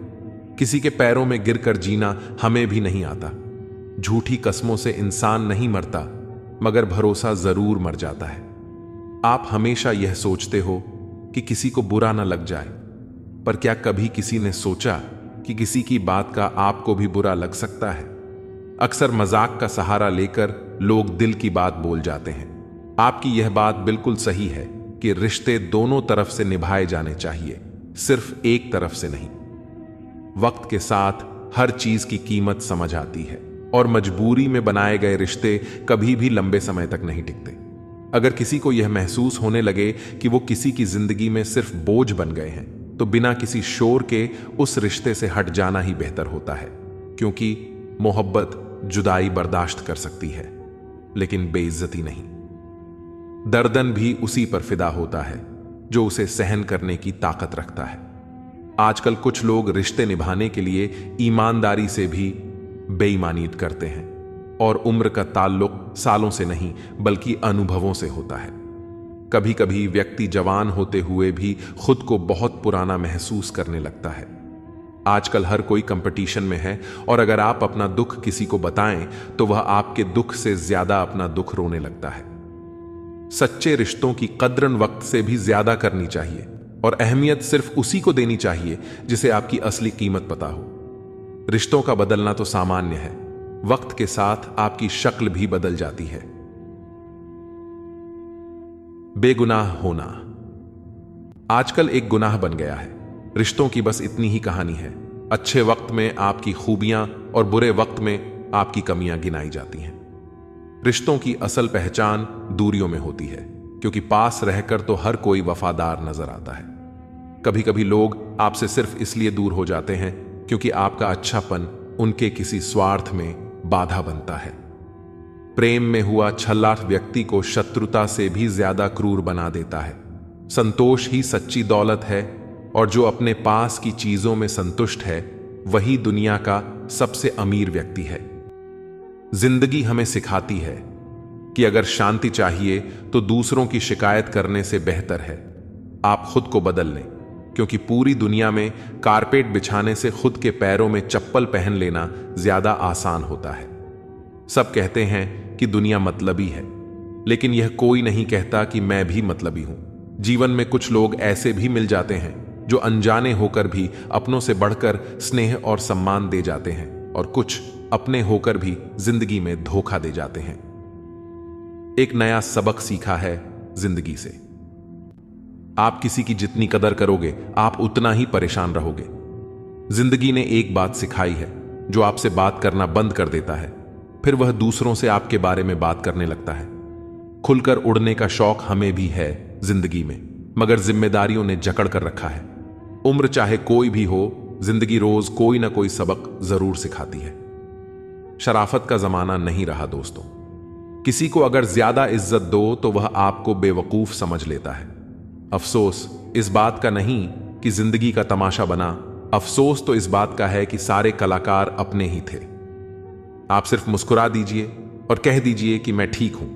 किसी के पैरों में गिरकर जीना हमें भी नहीं आता। झूठी कस्मों से इंसान नहीं मरता, मगर भरोसा जरूर मर जाता है। आप हमेशा यह सोचते हो कि किसी को बुरा न लग जाए, पर क्या कभी किसी ने सोचा कि किसी की बात का आपको भी बुरा लग सकता है? अक्सर मजाक का सहारा लेकर लोग दिल की बात बोल जाते हैं। आपकी यह बात बिल्कुल सही है कि रिश्ते दोनों तरफ से निभाए जाने चाहिए, सिर्फ एक तरफ से नहीं। वक्त के साथ हर चीज की कीमत समझ आती है, और मजबूरी में बनाए गए रिश्ते कभी भी लंबे समय तक नहीं टिकते। अगर किसी को यह महसूस होने लगे कि वो किसी की जिंदगी में सिर्फ बोझ बन गए हैं, तो बिना किसी शोर के उस रिश्ते से हट जाना ही बेहतर होता है। क्योंकि मोहब्बत जुदाई बर्दाश्त कर सकती है, लेकिन बेइज्जती नहीं। दर्दन भी उसी पर फिदा होता है जो उसे सहन करने की ताकत रखता है। आजकल कुछ लोग रिश्ते निभाने के लिए ईमानदारी से भी बेईमानी करते हैं, और उम्र का ताल्लुक सालों से नहीं बल्कि अनुभवों से होता है। कभी कभी व्यक्ति जवान होते हुए भी खुद को बहुत पुराना महसूस करने लगता है। आजकल हर कोई कंपटीशन में है, और अगर आप अपना दुख किसी को बताएं तो वह आपके दुख से ज्यादा अपना दुख रोने लगता है। सच्चे रिश्तों की कद्रन वक्त से भी ज्यादा करनी चाहिए, और अहमियत सिर्फ उसी को देनी चाहिए जिसे आपकी असली कीमत पता हो। रिश्तों का बदलना तो सामान्य है, वक्त के साथ आपकी शक्ल भी बदल जाती है। बेगुनाह होना। आजकल एक गुनाह बन गया है। रिश्तों की बस इतनी ही कहानी है। अच्छे वक्त में आपकी खूबियां और बुरे वक्त में आपकी कमियां गिनाई जाती हैं। रिश्तों की असल पहचान दूरियों में होती है, क्योंकि पास रहकर तो हर कोई वफादार नजर आता है। कभी कभी लोग आपसे सिर्फ इसलिए दूर हो जाते हैं क्योंकि आपका अच्छापन उनके किसी स्वार्थ में बाधा बनता है। प्रेम में हुआ छल्ला व्यक्ति को शत्रुता से भी ज्यादा क्रूर बना देता है। संतोष ही सच्ची दौलत है, और जो अपने पास की चीजों में संतुष्ट है वही दुनिया का सबसे अमीर व्यक्ति है। जिंदगी हमें सिखाती है कि अगर शांति चाहिए तो दूसरों की शिकायत करने से बेहतर है आप खुद को बदल लें, क्योंकि पूरी दुनिया में कारपेट बिछाने से खुद के पैरों में चप्पल पहन लेना ज्यादा आसान होता है। सब कहते हैं कि दुनिया मतलबी है, लेकिन यह कोई नहीं कहता कि मैं भी मतलबी हूं। जीवन में कुछ लोग ऐसे भी मिल जाते हैं जो अनजाने होकर भी अपनों से बढ़कर स्नेह और सम्मान दे जाते हैं, और कुछ अपने होकर भी जिंदगी में धोखा दे जाते हैं। एक नया सबक सीखा है जिंदगी से। आप किसी की जितनी कदर करोगे आप उतना ही परेशान रहोगे। जिंदगी ने एक बात सिखाई है, जो आपसे बात करना बंद कर देता है फिर वह दूसरों से आपके बारे में बात करने लगता है। खुलकर उड़ने का शौक हमें भी है जिंदगी में, मगर जिम्मेदारियों ने जकड़ कर रखा है। उम्र चाहे कोई भी हो, जिंदगी रोज कोई ना कोई सबक जरूर सिखाती है। शराफत का जमाना नहीं रहा दोस्तों। किसी को अगर ज्यादा इज्जत दो तो वह आपको बेवकूफ समझ लेता है। अफसोस इस बात का नहीं कि जिंदगी का तमाशा बना, अफसोस तो इस बात का है कि सारे कलाकार अपने ही थे। आप सिर्फ मुस्कुरा दीजिए और कह दीजिए कि मैं ठीक हूं,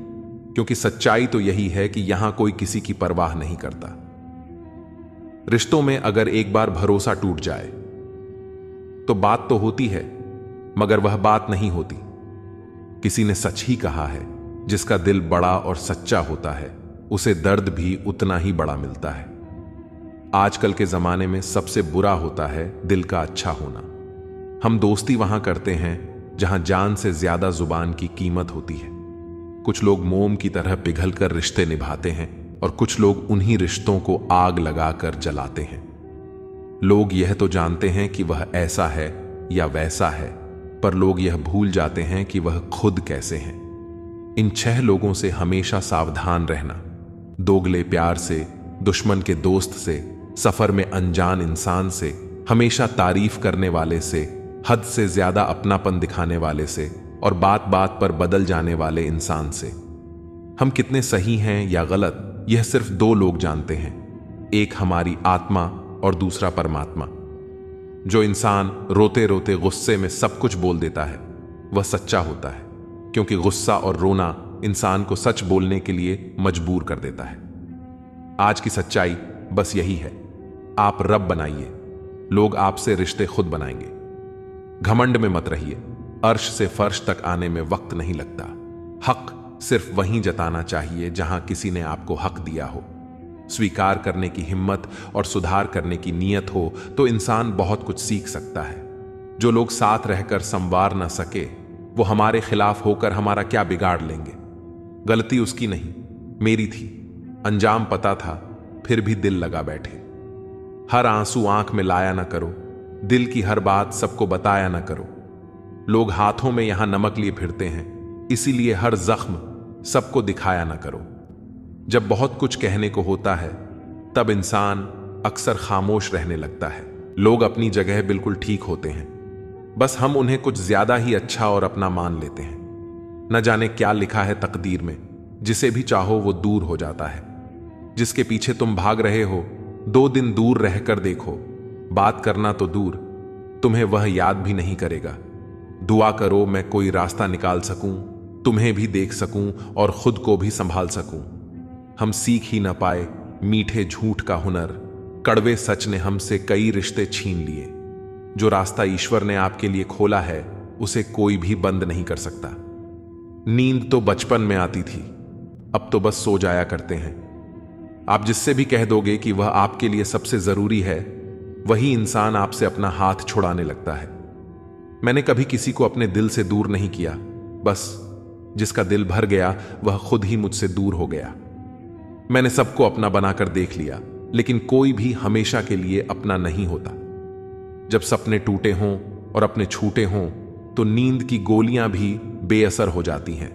क्योंकि सच्चाई तो यही है कि यहां कोई किसी की परवाह नहीं करता। रिश्तों में अगर एक बार भरोसा टूट जाए तो बात तो होती है, मगर वह बात नहीं होती। किसी ने सच ही कहा है, जिसका दिल बड़ा और सच्चा होता है उसे दर्द भी उतना ही बड़ा मिलता है। आजकल के जमाने में सबसे बुरा होता है दिल का अच्छा होना। हम दोस्ती वहां करते हैं जहां जान से ज्यादा जुबान की कीमत होती है। कुछ लोग मोम की तरह पिघलकर रिश्ते निभाते हैं, और कुछ लोग उन्हीं रिश्तों को आग लगाकर जलाते हैं। लोग यह तो जानते हैं कि वह ऐसा है या वैसा है, पर लोग यह भूल जाते हैं कि वह खुद कैसे हैं। इन 6 लोगों से हमेशा सावधान रहना। दोगले प्यार से, दुश्मन के दोस्त से, सफर में अनजान इंसान से, हमेशा तारीफ करने वाले से, हद से ज्यादा अपनापन दिखाने वाले से, और बात बात पर बदल जाने वाले इंसान से। हम कितने सही हैं या गलत यह सिर्फ 2 लोग जानते हैं, एक हमारी आत्मा और दूसरा परमात्मा। जो इंसान रोते रोते गुस्से में सब कुछ बोल देता है वह सच्चा होता है, क्योंकि गुस्सा और रोना इंसान को सच बोलने के लिए मजबूर कर देता है। आज की सच्चाई बस यही है, आप रब बनाइए, लोग आपसे रिश्ते खुद बनाएंगे। घमंड में मत रहिए, अर्श से फर्श तक आने में वक्त नहीं लगता। हक सिर्फ वहीं जताना चाहिए जहां किसी ने आपको हक दिया हो। स्वीकार करने की हिम्मत और सुधार करने की नीयत हो तो इंसान बहुत कुछ सीख सकता है। जो लोग साथ रहकर संवार ना सके वो हमारे खिलाफ होकर हमारा क्या बिगाड़ लेंगे। गलती उसकी नहीं, मेरी थी। अंजाम पता था फिर भी दिल लगा बैठे। हर आंसू आंख में लाया ना करो, दिल की हर बात सबको बताया ना करो। लोग हाथों में यहां नमक लिए फिरते हैं, इसीलिए हर जख्म सबको दिखाया ना करो। जब बहुत कुछ कहने को होता है तब इंसान अक्सर खामोश रहने लगता है। लोग अपनी जगह बिल्कुल ठीक होते हैं, बस हम उन्हें कुछ ज्यादा ही अच्छा और अपना मान लेते हैं। न जाने क्या लिखा है तकदीर में, जिसे भी चाहो वो दूर हो जाता है। जिसके पीछे तुम भाग रहे हो 2 दिन दूर रहकर देखो, बात करना तो दूर, तुम्हें वह याद भी नहीं करेगा। दुआ करो मैं कोई रास्ता निकाल सकूं, तुम्हें भी देख सकूं और खुद को भी संभाल सकूं। हम सीख ही न पाए मीठे झूठ का हुनर, कड़वे सच ने हमसे कई रिश्ते छीन लिए। जो रास्ता ईश्वर ने आपके लिए खोला है उसे कोई भी बंद नहीं कर सकता। नींद तो बचपन में आती थी, अब तो बस सो जाया करते हैं। आप जिससे भी कह दोगे कि वह आपके लिए सबसे जरूरी है, वही इंसान आपसे अपना हाथ छुड़ाने लगता है। मैंने कभी किसी को अपने दिल से दूर नहीं किया, बस जिसका दिल भर गया वह खुद ही मुझसे दूर हो गया। मैंने सबको अपना बनाकर देख लिया, लेकिन कोई भी हमेशा के लिए अपना नहीं होता। जब सपने टूटे हों और अपने छूटे हों तो नींद की गोलियां भी बेअसर हो जाती हैं।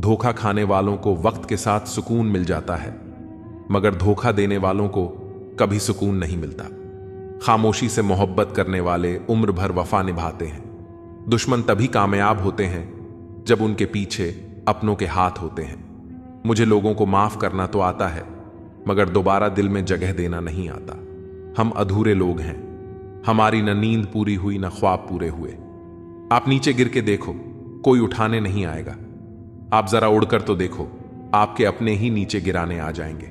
धोखा खाने वालों को वक्त के साथ सुकून मिल जाता है, मगर धोखा देने वालों को कभी सुकून नहीं मिलता। खामोशी से मोहब्बत करने वाले उम्र भर वफा निभाते हैं। दुश्मन तभी कामयाब होते हैं जब उनके पीछे अपनों के हाथ होते हैं। मुझे लोगों को माफ करना तो आता है, मगर दोबारा दिल में जगह देना नहीं आता। हम अधूरे लोग हैं, हमारी न नींद पूरी हुई न ख्वाब पूरे हुए। आप नीचे गिर के देखो, कोई उठाने नहीं आएगा। आप जरा उड़कर तो देखो, आपके अपने ही नीचे गिराने आ जाएंगे।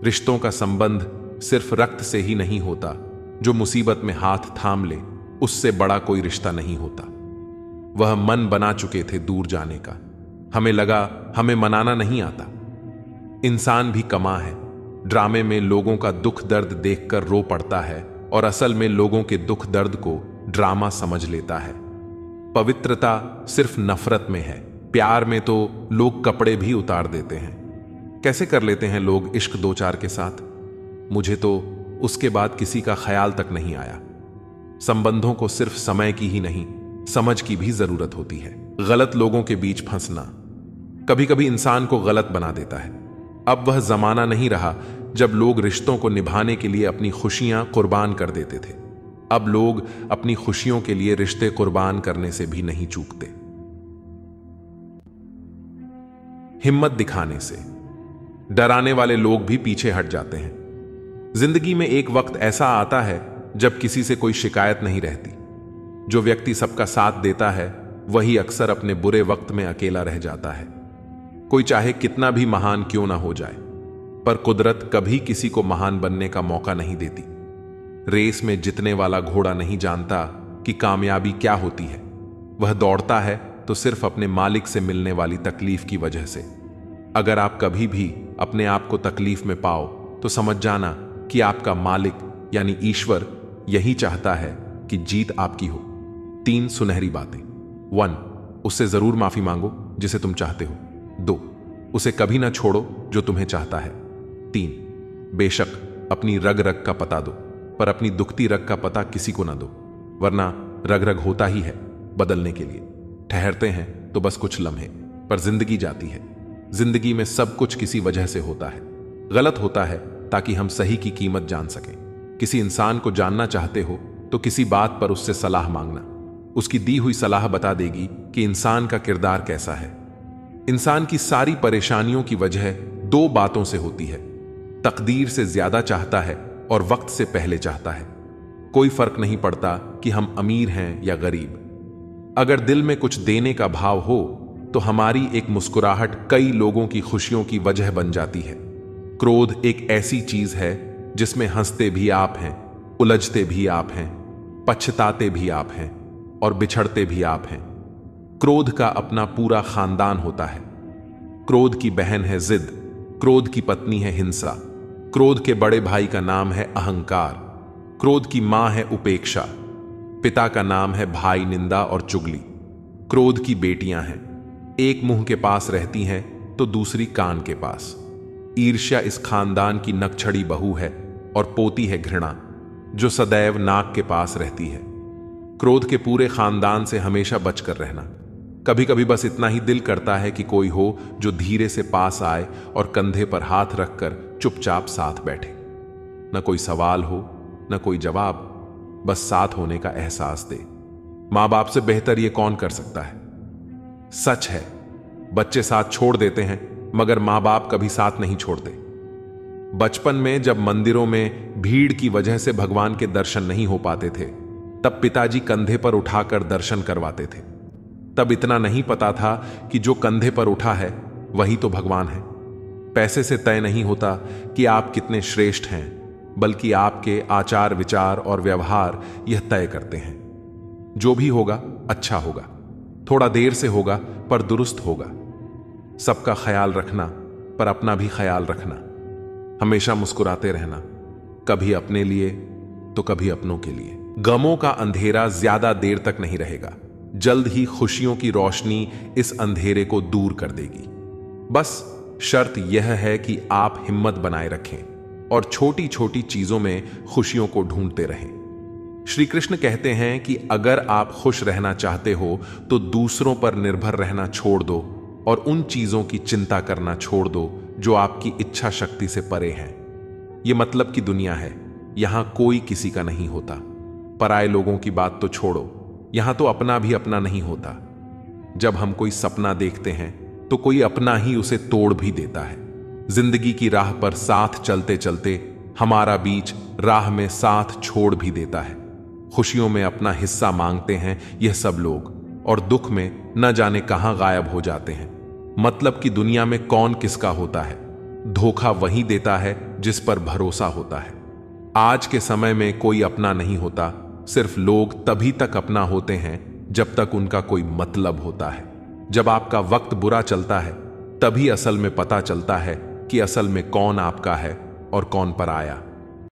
रिश्तों का संबंध सिर्फ रक्त से ही नहीं होता, जो मुसीबत में हाथ थाम ले उससे बड़ा कोई रिश्ता नहीं होता। वह मन बना चुके थे दूर जाने का, हमें लगा हमें मनाना नहीं आता। इंसान भी कमा है, ड्रामे में लोगों का दुख दर्द देखकर रो पड़ता है और असल में लोगों के दुख दर्द को ड्रामा समझ लेता है। पवित्रता सिर्फ नफरत में है, प्यार में तो लोग कपड़े भी उतार देते हैं। कैसे कर लेते हैं लोग इश्क दो चार के साथ? मुझे तो उसके बाद किसी का ख्याल तक नहीं आया। संबंधों को सिर्फ समय की ही नहीं, समझ की भी जरूरत होती है। गलत लोगों के बीच फंसना कभी कभी इंसान को गलत बना देता है। अब वह जमाना नहीं रहा जब लोग रिश्तों को निभाने के लिए अपनी खुशियां कुर्बान कर देते थे। अब लोग अपनी खुशियों के लिए रिश्ते कुर्बान करने से भी नहीं चूकते। हिम्मत दिखाने से डराने वाले लोग भी पीछे हट जाते हैं। जिंदगी में एक वक्त ऐसा आता है जब किसी से कोई शिकायत नहीं रहती। जो व्यक्ति सबका साथ देता है वही अक्सर अपने बुरे वक्त में अकेला रह जाता है। कोई चाहे कितना भी महान क्यों ना हो जाए, पर कुदरत कभी किसी को महान बनने का मौका नहीं देती। रेस में जीतने वाला घोड़ा नहीं जानता कि कामयाबी क्या होती है। वह दौड़ता है तो सिर्फ अपने मालिक से मिलने वाली तकलीफ की वजह से। अगर आप कभी भी अपने आप को तकलीफ में पाओ तो समझ जाना कि आपका मालिक यानी ईश्वर यही चाहता है कि जीत आपकी हो। 3 सुनहरी बातें। 1, उससे जरूर माफी मांगो जिसे तुम चाहते हो। 2, उसे कभी ना छोड़ो जो तुम्हें चाहता है। 3, बेशक अपनी रग रग का पता दो, पर अपनी दुखती रग का पता किसी को ना दो, वरना रग रग होता ही है बदलने के लिए। ठहरते हैं तो बस कुछ लम्हे, पर जिंदगी जाती है। जिंदगी में सब कुछ किसी वजह से होता है। गलत होता है ताकि हम सही की कीमत जान सकें। किसी इंसान को जानना चाहते हो तो किसी बात पर उससे सलाह मांगना। उसकी दी हुई सलाह बता देगी कि इंसान का किरदार कैसा है। इंसान की सारी परेशानियों की वजह 2 बातों से होती है। तकदीर से ज्यादा चाहता है और वक्त से पहले चाहता है। कोई फर्क नहीं पड़ता कि हम अमीर हैं या गरीब। अगर दिल में कुछ देने का भाव हो तो हमारी एक मुस्कुराहट कई लोगों की खुशियों की वजह बन जाती है। क्रोध एक ऐसी चीज है जिसमें हंसते भी आप हैं, उलझते भी आप हैं, पछताते भी आप हैं और बिछड़ते भी आप हैं। क्रोध का अपना पूरा खानदान होता है। क्रोध की बहन है जिद, क्रोध की पत्नी है हिंसा, क्रोध के बड़े भाई का नाम है अहंकार, क्रोध की मां है उपेक्षा, पिता का नाम है भाई निंदा और चुगली। क्रोध की बेटियां हैं, एक मुंह के पास रहती हैं तो दूसरी कान के पास। ईर्ष्या इस खानदान की नकछड़ी बहू है और पोती है घृणा, जो सदैव नाक के पास रहती है। क्रोध के पूरे खानदान से हमेशा बचकर रहना। कभी कभी बस इतना ही दिल करता है कि कोई हो जो धीरे से पास आए और कंधे पर हाथ रखकर चुपचाप साथ बैठे। न कोई सवाल हो न कोई जवाब, बस साथ होने का एहसास दे। मां बाप से बेहतर ये कौन कर सकता है? सच है, बच्चे साथ छोड़ देते हैं मगर मां बाप कभी साथ नहीं छोड़ते। बचपन में जब मंदिरों में भीड़ की वजह से भगवान के दर्शन नहीं हो पाते थे, तब पिताजी कंधे पर उठाकर दर्शन करवाते थे। तब इतना नहीं पता था कि जो कंधे पर उठा है वही तो भगवान है। पैसे से तय नहीं होता कि आप कितने श्रेष्ठ हैं, बल्कि आपके आचार विचार और व्यवहार यह तय करते हैं। जो भी होगा अच्छा होगा, थोड़ा देर से होगा पर दुरुस्त होगा। सबका ख्याल रखना पर अपना भी ख्याल रखना। हमेशा मुस्कुराते रहना, कभी अपने लिए तो कभी अपनों के लिए। गमों का अंधेरा ज्यादा देर तक नहीं रहेगा, जल्द ही खुशियों की रोशनी इस अंधेरे को दूर कर देगी। बस शर्त यह है कि आप हिम्मत बनाए रखें, और छोटी छोटी चीजों में खुशियों को ढूंढते रहें। श्री कृष्ण कहते हैं कि अगर आप खुश रहना चाहते हो तो दूसरों पर निर्भर रहना छोड़ दो और उन चीजों की चिंता करना छोड़ दो जो आपकी इच्छा शक्ति से परे हैं। ये मतलब की दुनिया है, यहां कोई किसी का नहीं होता। पराये लोगों की बात तो छोड़ो, यहां तो अपना भी अपना नहीं होता। जब हम कोई सपना देखते हैं तो कोई अपना ही उसे तोड़ भी देता है। जिंदगी की राह पर साथ चलते चलते हमारा बीच राह में साथ छोड़ भी देता है। खुशियों में अपना हिस्सा मांगते हैं यह सब लोग, और दुख में न जाने कहां गायब हो जाते हैं। मतलब कि दुनिया में कौन किसका होता है, धोखा वही देता है जिस पर भरोसा होता है। आज के समय में कोई अपना नहीं होता, सिर्फ लोग तभी तक अपना होते हैं जब तक उनका कोई मतलब होता है। जब आपका वक्त बुरा चलता है तभी असल में पता चलता है कि असल में कौन आपका है और कौन पराया।